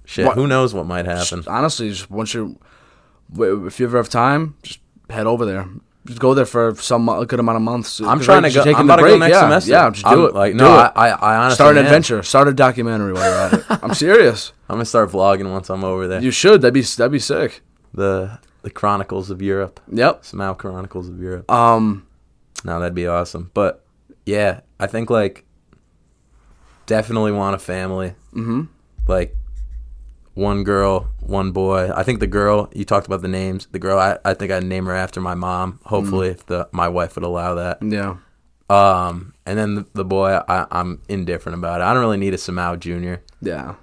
Shit, who knows what might happen. Honestly, just if you ever have time, just head over there. Just go there for a good amount of months. I'm trying to go. I'm about to go next semester. Yeah, just do it. Like, no, I honestly start an adventure. Start a documentary while you're at it. I'm serious. I'm gonna start vlogging once I'm over there. You should. That'd be sick. The Chronicles of Europe. Yep. Simao Chronicles of Europe. No, that'd be awesome. But yeah, I think like definitely want a family. Mm-hmm. Like, one girl, one boy. I think the girl, you talked about the names. The girl, I think I'd name her after my mom, hopefully, if my wife would allow that. Yeah. And then the boy, I'm indifferent about it. I don't really need a Simao Jr. Yeah.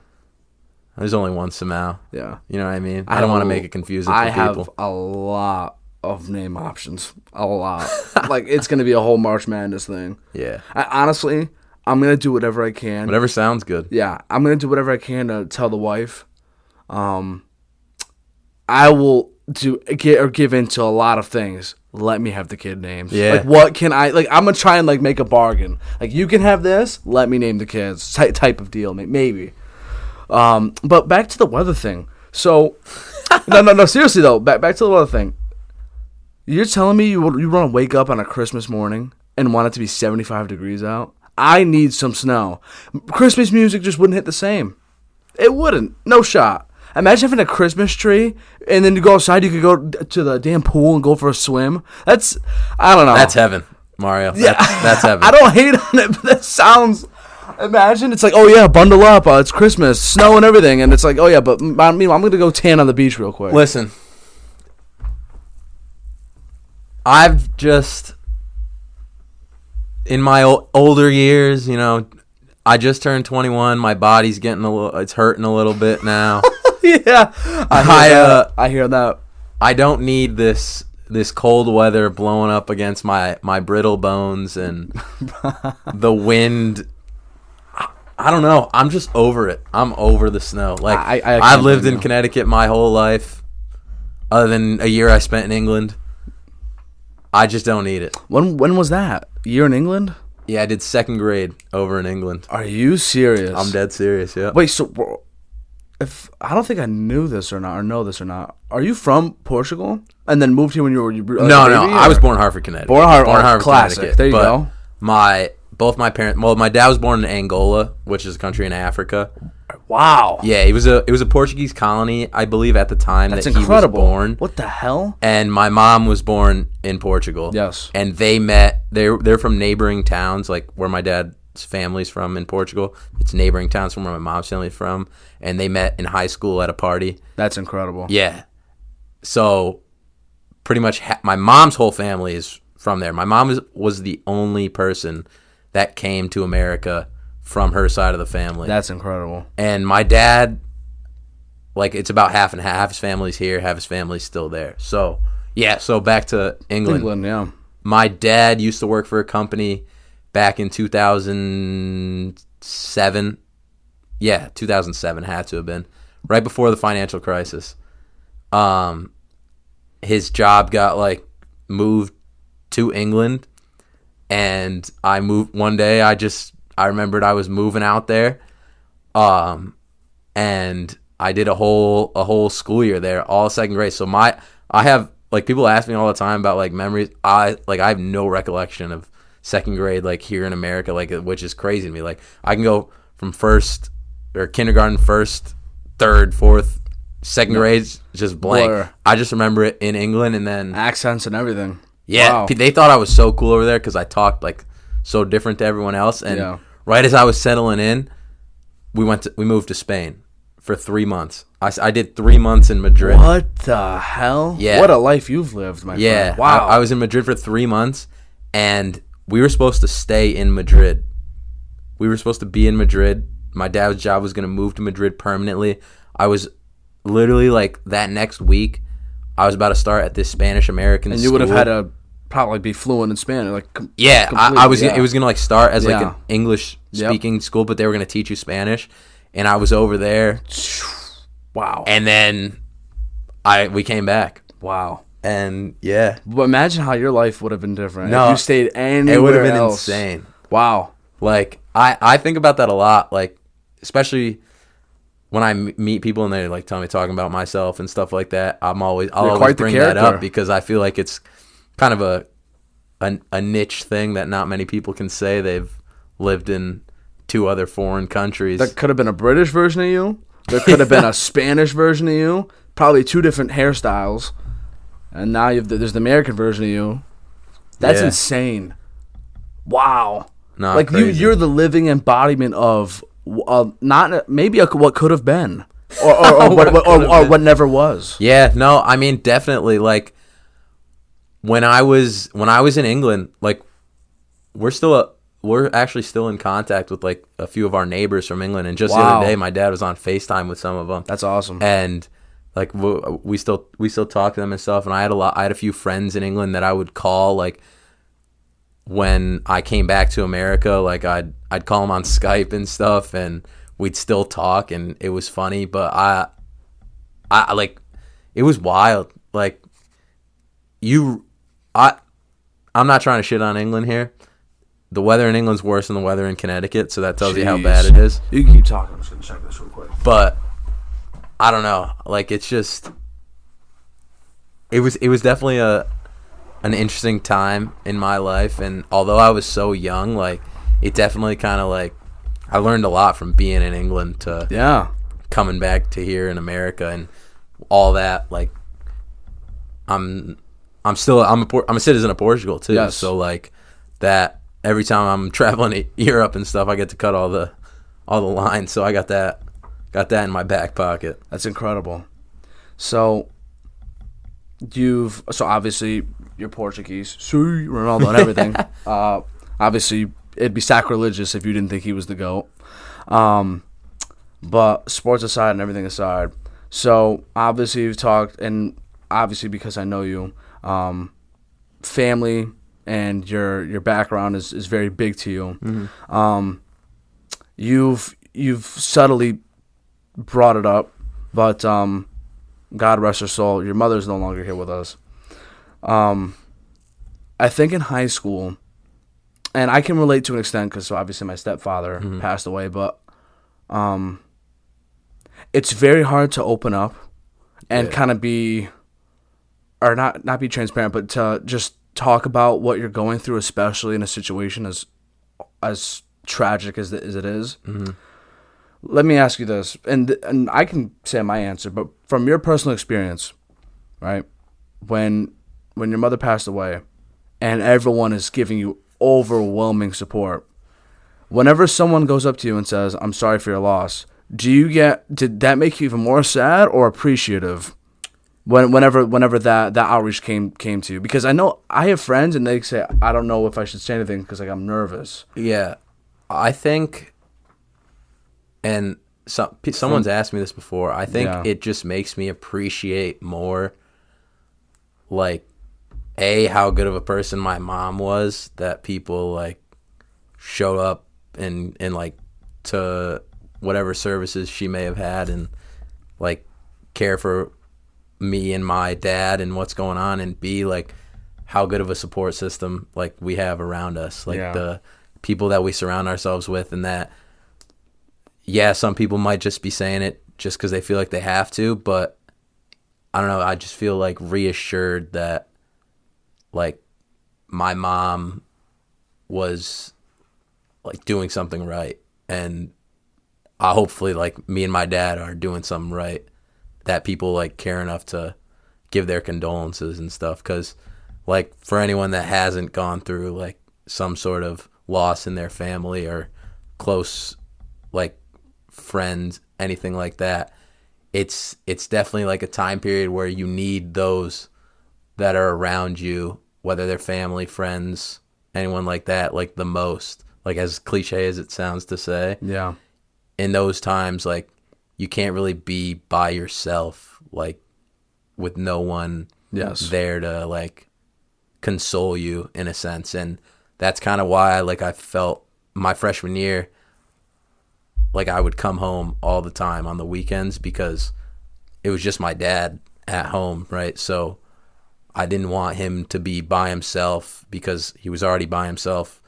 There's only one Simao. Yeah. You know what I mean? I don't want to make it confusing for people. I have a lot of name options. A lot. Like, it's going to be a whole March Madness thing. Yeah. Honestly, I'm going to do whatever I can. Whatever sounds good. Yeah. I'm going to do whatever I can to tell the wife. I will give in to a lot of things. Let me have the kid names. Yeah. Like, what can I... Like, I'm going to try and, like, make a bargain. Like, you can have this. Let me name the kids. Type of deal. Maybe. But back to the weather thing. So... No. Seriously, though. Back to the weather thing. You're telling me you want to wake up on a Christmas morning and want it to be 75 degrees out? I need some snow. Christmas music just wouldn't hit the same. It wouldn't. No shot. Imagine having a Christmas tree, and then you go outside, you could go to the damn pool and go for a swim. That's, I don't know. That's heaven, Mario. Yeah. That's heaven. I don't hate on it, but that sounds, imagine, it's like, oh yeah, bundle up, it's Christmas, snow and everything, and it's like, oh yeah, but meanwhile, I'm going to go tan on the beach real quick. Listen, I've just, in my older years, you know, I just turned 21, my body's getting it's hurting a little bit now. Yeah, I hear that. I don't need this cold weather blowing up against my brittle bones and the wind. I don't know. I'm just over it. I'm over the snow. Like, I've lived in Connecticut my whole life, other than a year I spent in England. I just don't need it. When was that? Year in England? Yeah, I did second grade over in England. Are you serious? I'm dead serious. Yeah. Wait, so if I don't think I knew this or not, or know this or not. Are you from Portugal and then moved here when you were No. I was born in Hartford, Connecticut. Born in Hartford, classic. Connecticut. There you go. Both my parents. Well, my dad was born in Angola, which is a country in Africa. Wow. Yeah, it was a Portuguese colony, I believe, at the time That's that incredible. He was born. What the hell? And my mom was born in Portugal. Yes. And they met. They're from neighboring towns, like where my dad's family's from in Portugal. It's neighboring towns from where my mom's family's from, and they met in high school at a party. That's incredible. Yeah. So, pretty much, my mom's whole family is from there. My mom was the only person that came to America from her side of the family. That's incredible. And my dad, like, it's about half and half. Half his family's here, half his family's still there. So, yeah, so back to England. England, yeah. My dad used to work for a company back in 2007. Yeah, 2007 had to have been. Right before the financial crisis. His job got, like, moved to England. And I moved one day. I remembered I was moving out there, and I did a whole school year there, all second grade. So I have, like, people ask me all the time about, like, memories. I have no recollection of second grade, like, here in America, like, which is crazy to me. Like, I can go from kindergarten, first, third, fourth, second grade, just blank. Blur. I just remember it in England, and then accents and everything. Yeah, wow. They thought I was so cool over there because I talked, like, so different to everyone else. And right as I was settling in, we moved to Spain for 3 months. I did 3 months in Madrid. What the hell? Yeah. What a life you've lived, my friend. Wow. I was in Madrid for 3 months, and we were supposed to stay in Madrid. We were supposed to be in Madrid. My dad's job was going to move to Madrid permanently. I was literally, like, that next week, I was about to start at this Spanish-American school. And you would have had to probably be fluent in Spanish. Like, I was. Yeah. It was going to, like, start as, like, an English-speaking school, but they were going to teach you Spanish. And I was over there. Wow. And then we came back. Wow. And, yeah. But imagine how your life would have been different if you stayed anywhere It would have been else. insane. Wow. Like, I think about that a lot, like, especially when I meet people and they, like, talking about myself and stuff like that. I'll always bring that up because I feel like it's kind of a niche thing that not many people can say they've lived in 2 other foreign countries. There could have been a British version of you. There could have been a Spanish version of you. Probably 2 different hairstyles. And now there's the American version of you. That's insane. Wow. Not like crazy. you're the living embodiment of not maybe what could have been, or what never was. Yeah, no, I mean definitely. Like when I was in England, like we're actually still in contact with like a few of our neighbors from England. And just the other day, my dad was on FaceTime with some of them. That's awesome. And like we still talk to them and stuff. And I had a few friends in England that I would call like when I came back to America. Like I'd call them on Skype and stuff, and we'd still talk, and it was funny. But I like it was wild. Like I'm not trying to shit on England here. The weather in England's worse than the weather in Connecticut, so that tells you how bad it is. You can keep talking. I'm just going to check this real quick. But I don't know. Like it's just it was definitely an interesting time in my life, and although I was so young, like it definitely kind of like I learned a lot from being in England to coming back to here in America and all that. Like I'm a citizen of Portugal too. Yes. So like that every time I'm traveling to Europe and stuff, I get to cut all the lines. So I got that in my back pocket. That's incredible. So obviously you're Portuguese, Ronaldo and everything. Obviously it'd be sacrilegious if you didn't think he was the GOAT. But sports aside and everything aside, so obviously you've talked, and obviously because I know you, family and your background is very big to you. Mm-hmm. You've subtly brought it up, but God rest her soul, your mother's no longer here with us. I think in high school, and I can relate to an extent because obviously my stepfather passed away, but it's very hard to open up and kind of be, or not be transparent, but to just talk about what you're going through, especially in a situation as tragic as it is. Mm-hmm. Let me ask you this, and I can say my answer, but from your personal experience, right? When your mother passed away, and everyone is giving you overwhelming support, whenever someone goes up to you and says, "I'm sorry for your loss," did that make you even more sad or appreciative? Whenever that outreach came to you, because I know I have friends and they say I don't know if I should say anything because like I'm nervous. Yeah, I think, and someone's asked me this before. I think it just makes me appreciate more, like, how good of a person my mom was, that people like showed up and like to whatever services she may have had and like care for me and my dad and what's going on, and be like how good of a support system like we have around us, like the people that we surround ourselves with, and that some people might just be saying it just because they feel like they have to, but I don't know, I just feel like reassured that like my mom was like doing something right, and hopefully like me and my dad are doing something right, that people like care enough to give their condolences and stuff. Because like for anyone that hasn't gone through like some sort of loss in their family or close like friends, anything like that, it's definitely like a time period where you need those that are around you, whether they're family, friends, anyone like that, like the most, like as cliche as it sounds to say. Yeah. In those times, like you can't really be by yourself, like with no one there to like console you in a sense. And that's kind of why I felt my freshman year, like I would come home all the time on the weekends because it was just my dad at home, right? So I didn't want him to be by himself because he was already by himself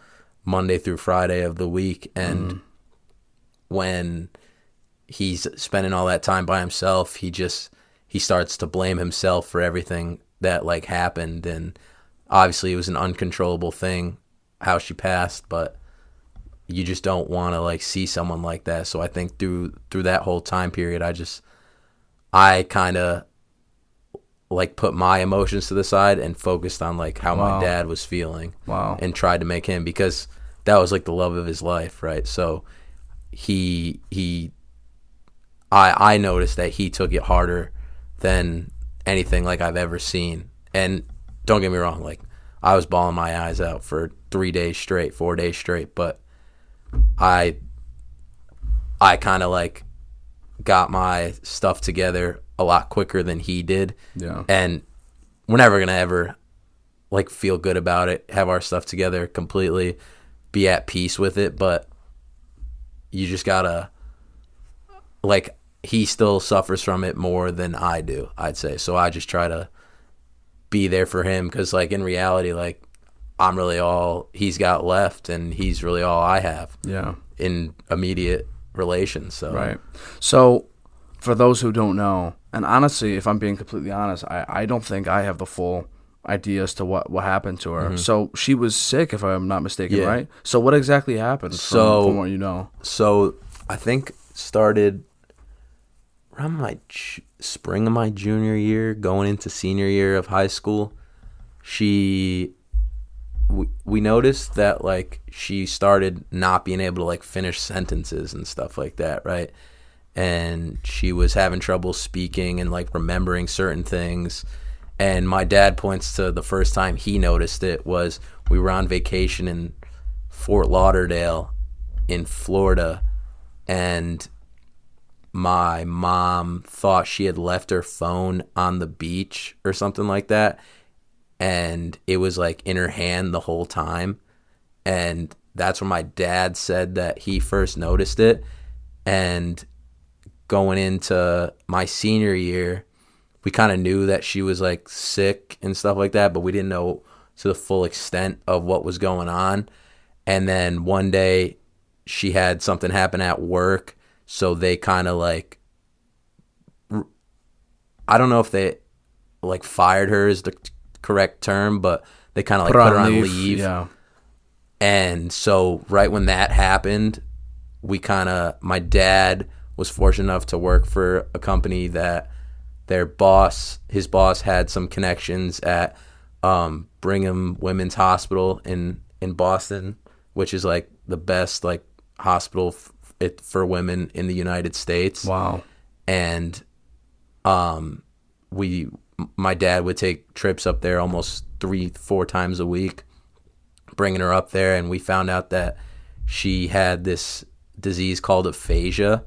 Monday through Friday of the week. And when he's spending all that time by himself, he starts to blame himself for everything that like happened. And obviously it was an uncontrollable thing how she passed, but you just don't want to like see someone like that. So I think through that whole time period, I kind of like put my emotions to the side and focused on like how my dad was feeling. Wow. And tried to make him, because that was like the love of his life, right? So I noticed that he took it harder than anything like I've ever seen. And don't get me wrong, like I was bawling my eyes out for 3 days straight, 4 days straight, but I kind of like got my stuff together a lot quicker than he did. Yeah. And we're never going to ever like feel good about it, have our stuff together completely, be at peace with it, but you just got to like he still suffers from it more than I do, I'd say. So I just try to be there for him because, like, in reality, like, I'm really all he's got left and he's really all I have in immediate relations. So. Right. So for those who don't know, and honestly, if I'm being completely honest, I don't think I have the full idea as to what happened to her. Mm-hmm. So she was sick, if I'm not mistaken, right? So what exactly happened from what you know? So I think started around my spring of my junior year, going into senior year of high school. We noticed that like she started not being able to like finish sentences and stuff like that, right? And she was having trouble speaking and like remembering certain things. And my dad points to the first time he noticed it was we were on vacation in Fort Lauderdale in Florida, and my mom thought she had left her phone on the beach or something like that, and it was like in her hand the whole time. And that's when my dad said that he first noticed it. And going into my senior year, we kind of knew that she was like sick and stuff like that, but we didn't know to the full extent of what was going on. And then one day she had something happen at work. So they kind of like, I don't know if they like fired her is the correct term, but they kind of like put her on leave. Yeah. And so right when that happened, my dad was fortunate enough to work for a company that his boss had some connections at Brigham Women's Hospital in Boston, which is like the best like hospital for women in the United States. Wow. And my dad would take trips up there almost 3-4 times a week, bringing her up there, and we found out that she had this disease called aphasia,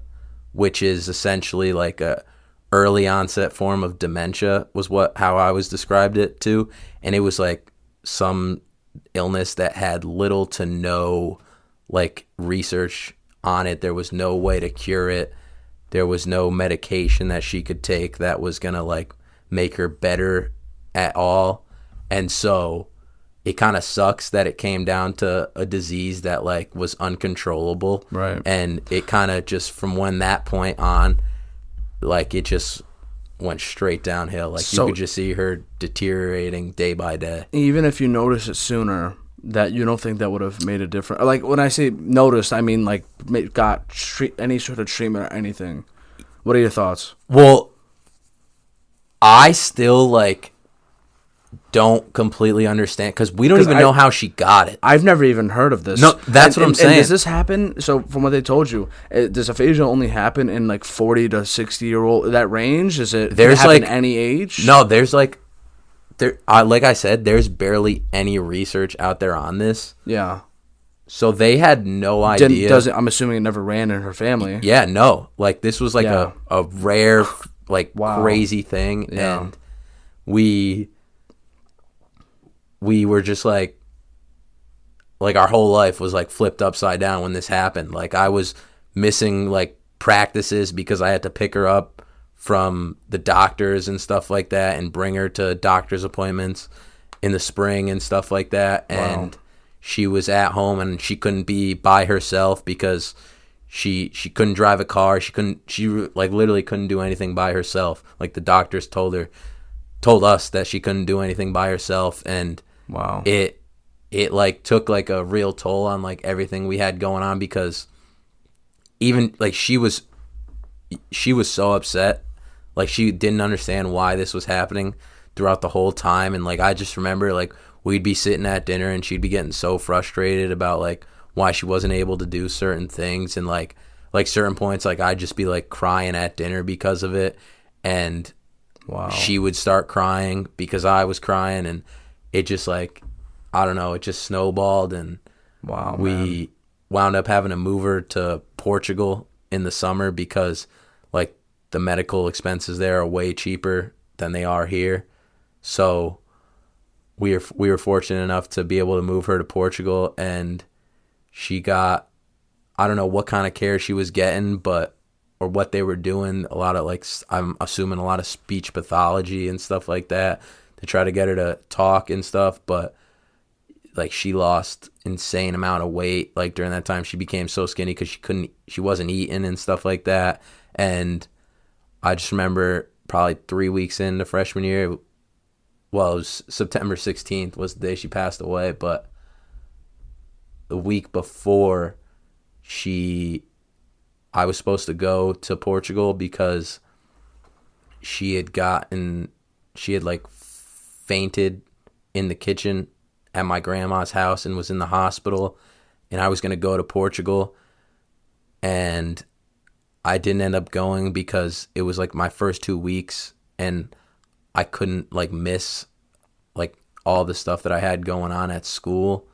which is essentially like a early onset form of dementia, was how I was described it to. And it was like some illness that had little to no like research on it. There was no way to cure it. There was no medication that she could take that was gonna like make her better at all. And so it kind of sucks that it came down to a disease that like was uncontrollable. Right. And it kind of just from when that point on, like it just went straight downhill. Like you could just see her deteriorating day by day. Even if you notice it sooner, that you don't think that would have made a difference? Like when I say noticed, I mean like got any sort of treatment or anything. What are your thoughts? Well, I still like don't completely understand because we don't even know how she got it. I've never even heard of this. No, that's what I'm saying. And does this happen? So from what they told you, does aphasia only happen in like 40 to 60-year-old that range? Is it? There's happen like any age? No, there's like like I said, there's barely any research out there on this. Yeah. So they had no idea. I'm assuming it never ran in her family. Yeah, no. Like this was like a rare, like crazy thing, Yeah. and we were just like our whole life was like flipped upside down when this happened. Like I was missing like practices because I had to pick her up from the doctors and stuff like that and bring her to doctor's appointments in the spring and stuff like that. Wow. And she was at home and she couldn't be by herself because she couldn't drive a car. She like literally couldn't do anything by herself. Like the doctors told us that she couldn't do anything by herself. And wow, it like took like a real toll on like everything we had going on because even like she was so upset. Like she didn't understand why this was happening throughout the whole time. And like I just remember like we'd be sitting at dinner and she'd be getting so frustrated about like why she wasn't able to do certain things, and like certain points, like I'd just be like crying at dinner because of it, and Wow. she would start crying because I was crying, and it just like, I don't know, it just snowballed, and Wow, we wound up having to move her to Portugal in the summer because like the medical expenses there are way cheaper than they are here. So we were fortunate enough to be able to move her to Portugal, and she got, I don't know what kind of care she was getting, or what they were doing, a lot of like, I'm assuming a lot of speech pathology and stuff like that to try to get her to talk and stuff. But like she lost insane amount of weight. Like during that time she became so skinny because she wasn't eating and stuff like that. And I just remember probably 3 weeks into freshman year, well, it was September 16th was the day she passed away, but the week before I was supposed to go to Portugal because she had like fainted in the kitchen at my grandma's house and was in the hospital, and I was going to go to Portugal, and I didn't end up going because it was like my first 2 weeks, and I couldn't like miss like all the stuff that I had going on at school.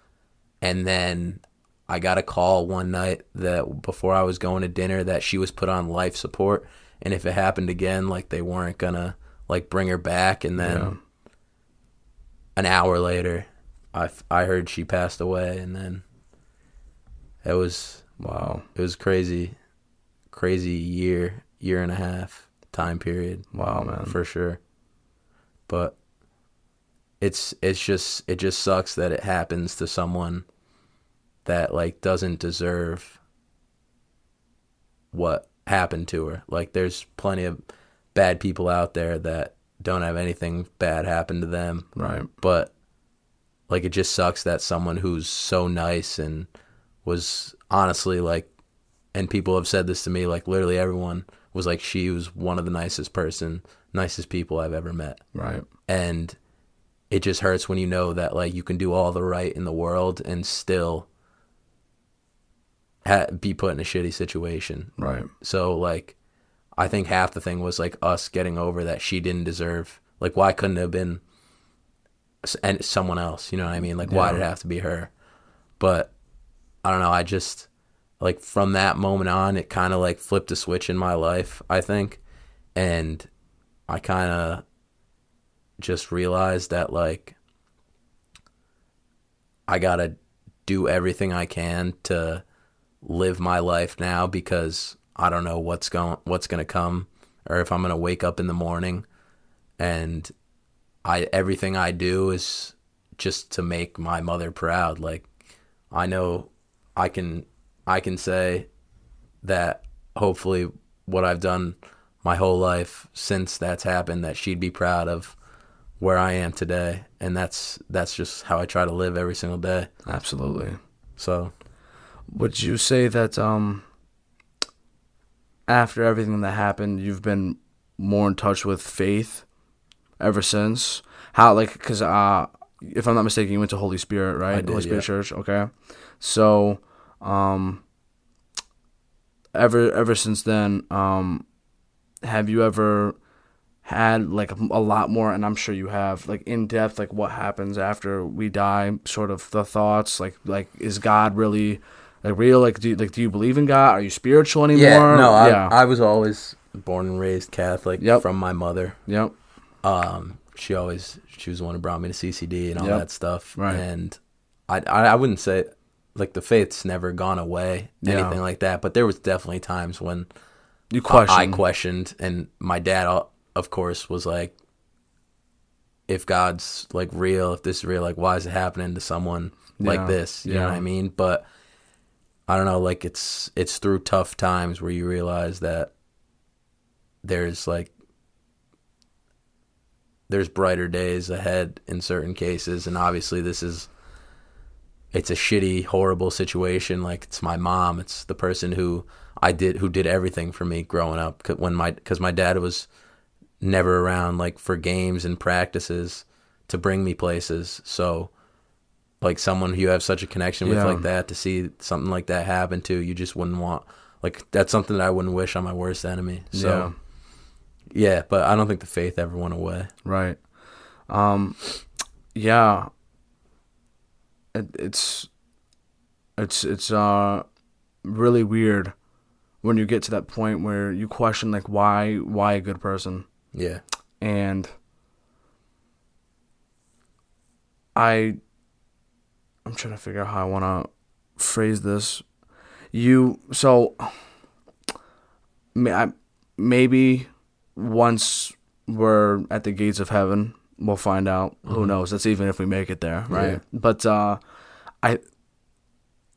And then I got a call one night that before I was going to dinner that she was put on life support, and if it happened again, like they weren't gonna like bring her back. And then an hour later, I heard she passed away, and then it was crazy year and a half time period. Wow, man, for sure. But it just sucks that it happens to someone that like doesn't deserve what happened to her. Like there's plenty of bad people out there that don't have anything bad happen to them. Right. But like it just sucks that someone who's so nice and was honestly like, and people have said this to me, like literally everyone was like, she was one of the nicest people I've ever met. Right. And it just hurts when you know that like you can do all the right in the world and still be put in a shitty situation. Right. So like, I think half the thing was like us getting over that she didn't deserve, like why couldn't it have been someone else, you know what I mean? Like why did it have to be her? But I don't know, I just like from that moment on, it kind of like flipped a switch in my life, I think. And I kind of just realized that like I gotta do everything I can to live my life now, because I don't know what's gonna come, or if I'm gonna wake up in the morning. And everything I do is just to make my mother proud. Like I know I can say that hopefully what I've done my whole life since that's happened, that she'd be proud of where I am today. And that's just how I try to live every single day. Absolutely. So would you say that after everything that happened, you've been more in touch with faith ever since? How, like, because if I'm not mistaken, you went to Holy Spirit, right? I did, Holy Spirit yeah. Church. Okay. So ever since then, have you ever had like a lot more, and I'm sure you have, like in depth, like what happens after we die, sort of the thoughts, like is God really like real? Like do you believe in God? Are you spiritual anymore? Yeah, no, I was always born and raised Catholic. Yep. From my mother. Yep. She was the one who brought me to CCD and all Yep. that stuff. Right. And I wouldn't say like the faith's never gone away, anything like that. But there was definitely times when You question. I questioned, and my dad, of course, was like, if God's like real, if this is real, like why is it happening to someone like this? You know what I mean? But I don't know, like it's through tough times where you realize that there's brighter days ahead in certain cases. And obviously it's a shitty, horrible situation. Like it's my mom, it's the person who did everything for me growing up, because my dad was never around like for games and practices to bring me places. So like someone who you have such a connection with Yeah. like that, to see something like that happen to, you just wouldn't want, like, that's something that I wouldn't wish on my worst enemy. So yeah, but I don't think the faith ever went away. Right. Yeah. It's really weird when you get to that point where you question, like, why a good person? Yeah. And I'm trying to figure out how I want to phrase this. Maybe once we're at the gates of heaven, we'll find out. Who knows? That's even if we make it there, right? Yeah. But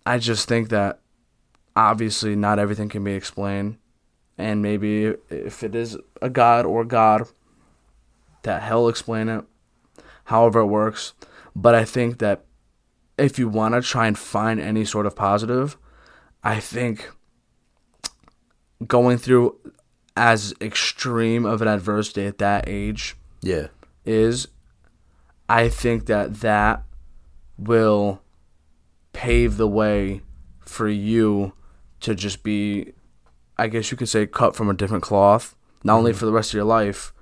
I just think that obviously not everything can be explained, and maybe if it is a God or God, that He'll explain it, however it works. But I think that if you want to try and find any sort of positive, I think going through as extreme of an adversity at that age is, I think that will pave the way for you to just be, I guess you could say, cut from a different cloth, not only for the rest of your life,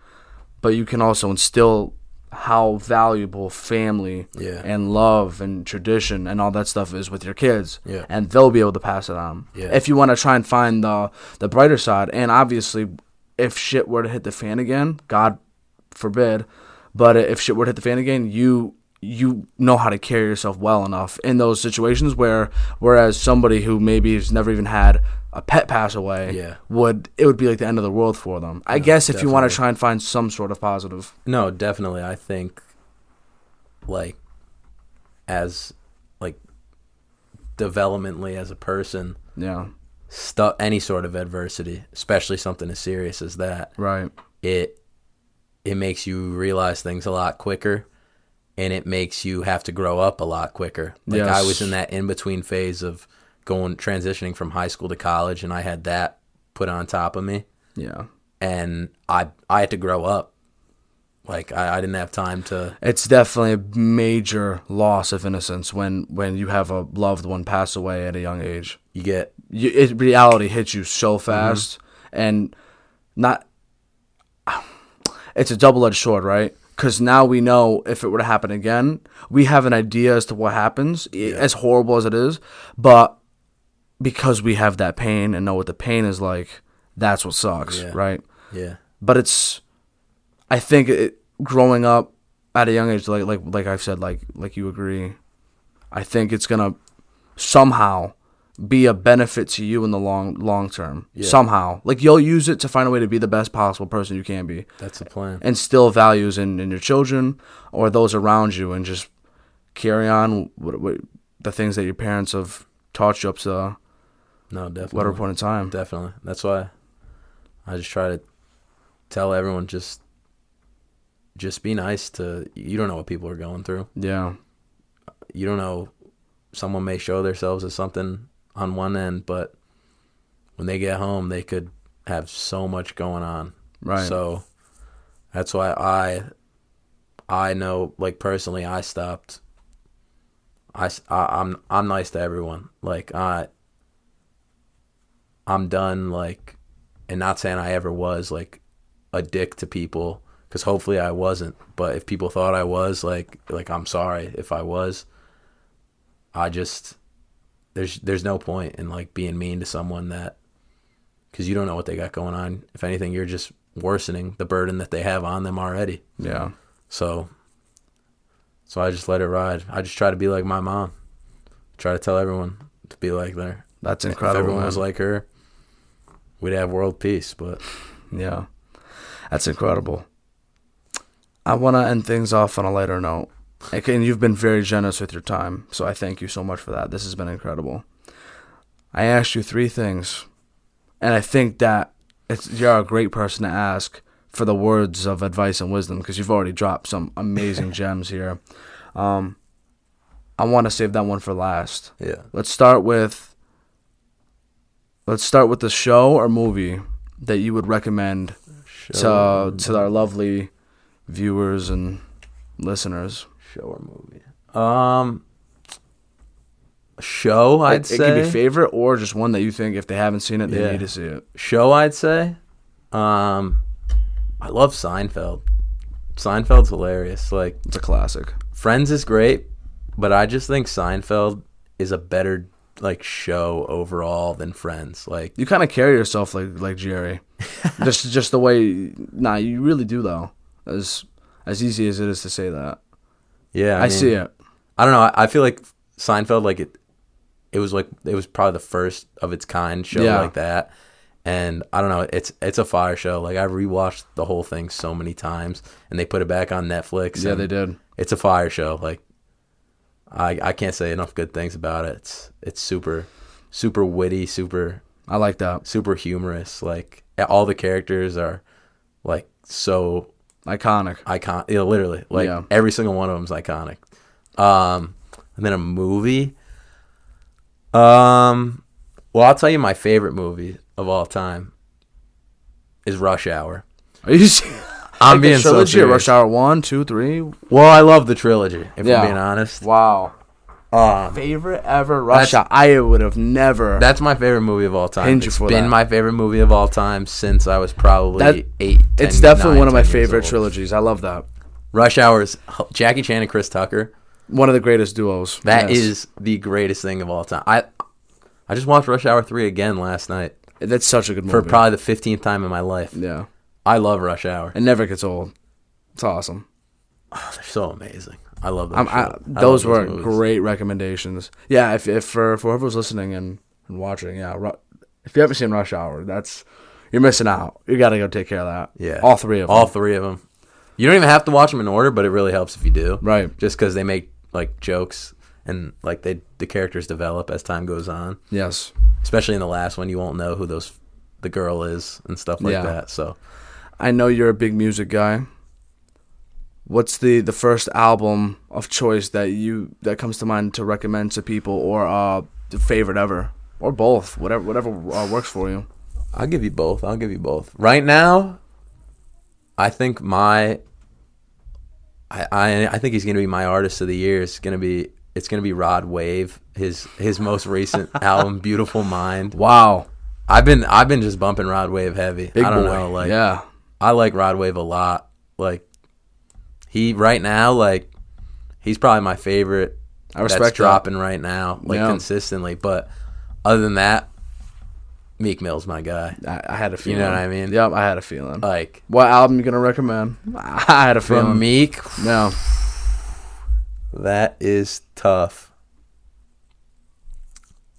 but you can also instill how valuable family and love and tradition and all that stuff is with your kids. Yeah. And they'll be able to pass it on. Yeah. If you want to try and find the brighter side, and obviously if shit were to hit the fan again, God forbid, but if shit were to hit the fan again, you know how to carry yourself well enough in those situations whereas somebody who maybe has never even had a pet pass away, it would be like the end of the world for them. I guess if you want to try and find some sort of positive. No, definitely. I think, like, as, like, developmentally as a person, any sort of adversity, especially something as serious as that, right? It makes you realize things a lot quicker, and it makes you have to grow up a lot quicker. Like, I was in that in-between phase of transitioning from high school to college, and I had that put on top of me. Yeah. And I had to grow up. Like, I didn't have time to... It's definitely a major loss of innocence when you have a loved one pass away at a young age. Reality hits you so fast, and it's a double-edged sword, right? Because now we know if it were to happen again, we have an idea as to what happens, as horrible as it is. But because we have that pain and know what the pain is like, that's what sucks, right? Yeah. But I think growing up at a young age, like I've said, like you agree, I think it's gonna somehow be a benefit to you in the long term. Somehow, like, you'll use it to find a way to be the best possible person you can be. That's the plan. Instill values in your children or those around you, and just carry on what the things that your parents have taught you up to whatever point in time. Definitely. That's why I just try to tell everyone, just be nice to... You don't know what people are going through. Yeah. You don't know. Someone may show themselves as something on one end, but when they get home, they could have so much going on. Right. So that's why I know, like, personally, I stopped. I'm nice to everyone. Like, I'm done, like, and not saying I ever was, like, a dick to people, because hopefully I wasn't. But if people thought I was, like I'm sorry if I was. I just... There's no point in, like, being mean to someone, that, because you don't know what they got going on. If anything, you're just worsening the burden that they have on them already. Yeah. So I just let it ride. I just try to be like my mom. Try to tell everyone to be like her. That's incredible. If everyone was like her, we'd have world peace. But yeah, that's incredible. I want to end things off on a lighter note. And you've been very generous with your time, so I thank you so much for that. This has been incredible. I asked you 3 things, and I think that you're a great person to ask for the words of advice and wisdom, because you've already dropped some amazing gems here. I want to save that one for last. Yeah. Let's start with the show or movie that you would recommend to our lovely viewers and listeners. Show or movie. Show, I'd It say. could be favorite or just one that you think if they haven't seen it, they Yeah. need to see it. Show, I'd say. I love Seinfeld. Seinfeld's hilarious. Like, It's a classic. Friends is great, but I just think Seinfeld is a better like show overall than Friends. Like, You kind of carry yourself like Jerry. just the way. Nah, you really do though. As easy as it is to say that. yeah, I mean, see it. I don't know. I feel like Seinfeld, like it was probably the first of its kind show like that. And I don't know, it's a fire show. Like, I rewatched the whole thing so many times, and they put it back on Netflix. Yeah, they did. It's a fire show. Like, I can't say enough good things about it. It's super, super witty, I like that. super humorous. Like, all the characters are like so Iconic. iconic. Literally, like every single one of them is iconic. And then a movie. Well, I'll tell you my favorite movie of all time is Rush Hour. Are you serious? I'm Like being the so trilogy, serious. Rush Hour 1, 2, 3. Well, I love the trilogy, if Yeah. I'm being honest. Wow. Favorite ever Rush Hour. I would have never. That's my favorite movie of all time. Pinned you It's for been that. my favorite movie of all time since I was probably 8, 10, It's definitely 9, one of my 10 years favorite old. trilogies. I love that. Rush Hour is Jackie Chan and Chris Tucker. One of the greatest duos. That Yes. is the greatest thing of all time. I just watched Rush Hour 3 again last night That's such a good movie. for probably the 15th time in my life. Yeah. I love Rush Hour. It never gets old. It's awesome. Oh, they're so amazing. I love them. Those were great recommendations. Yeah, if for whoever's listening and watching, if you haven't seen Rush Hour, you're missing out. You got to go take care of that. Yeah. All three of them. All three of them. You don't even have to watch them in order, but it really helps if you do. Right. Just because they make like jokes and like the characters develop as time goes on. Yes. Especially in the last one, you won't know who the girl is and stuff like that. So I know you're a big music guy. What's the first album of choice that comes to mind to recommend to people, or the favorite ever, or both, whatever works for you? I'll give you both. Right now, I think I think he's gonna be my artist of the year. It's gonna be Rod Wave. His most recent album, Beautiful Mind. Wow. I've been just bumping Rod Wave heavy. Big I don't boy. know, like Yeah. I like Rod Wave a lot. Like right now, like he's probably my favorite. I respect that's that. dropping right now, like consistently. But other than that, Meek Mill's my guy. I had a feeling. You know what I mean? Yep, I had a feeling. Like, What album you gonna recommend? I had a feeling. from Meek, No. that is tough.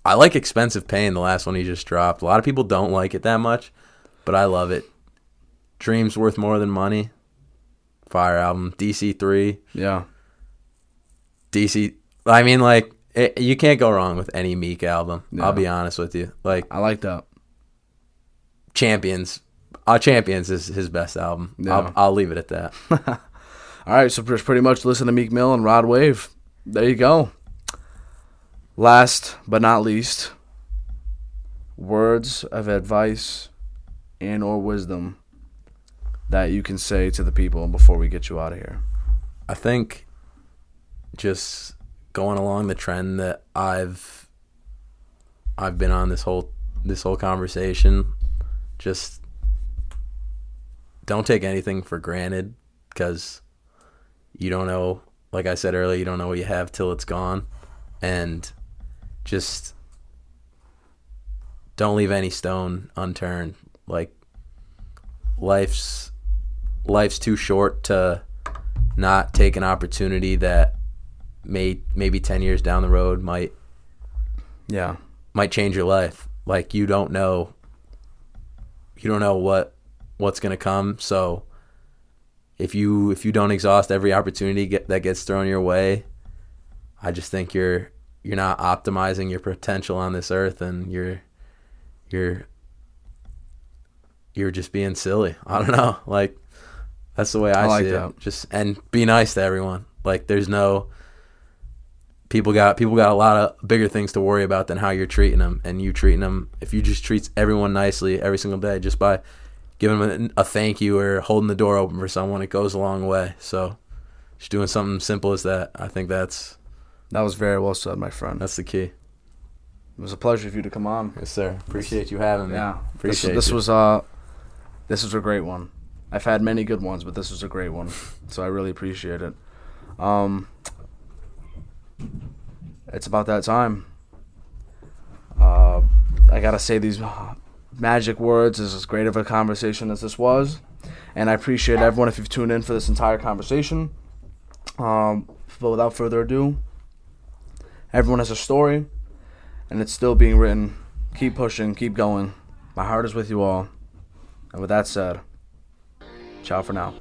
I like Expensive Pain, the last one he just dropped. A lot of people don't like it that much, but I love it. Dreams Worth More Than Money, fire album. DC3, Yeah. I mean, like, you can't go wrong with any Meek album. Yeah. I'll be honest with you. Like, I like that. Champions is his best album. Yeah. I'll leave it at that. All right, so pretty much listen to Meek Mill and Rod Wave. There you go. Last but not least, words of advice and or wisdom that you can say to the people before we get you out of here. I think just going along the trend that I've been on this whole conversation, just don't take anything for granted, because you don't know, like I said earlier, you don't know what you have till it's gone. And just don't leave any stone unturned. Like, life's too short to not take an opportunity that maybe 10 years down the road might change your life. Like, you don't know what's going to come. So if you don't exhaust every opportunity that gets thrown your way, I just think you're not optimizing your potential on this earth, and you're just being silly. I don't know. Like, that's the way I like see that. it. Just, and be nice to everyone. Like, there's no people got a lot of bigger things to worry about than how you're treating them, and you treating them. If you just treat everyone nicely every single day, just by giving them a thank you or holding the door open for someone, it goes a long way. So just doing something simple as that, I think that was very well said, my friend. that's the key. was a pleasure for you to come on. Yes, sir. Appreciate you having me. Yeah, Appreciate this you. was a great one. I've had many good ones, but this was a great one. So I really appreciate it. It's about that time. I gotta say these magic words. As great of a conversation as this was, and I appreciate everyone if you've tuned in for this entire conversation. But without further ado, everyone has a story, and it's still being written. Keep pushing, keep going. My heart is with you all. And with that said, ciao for now.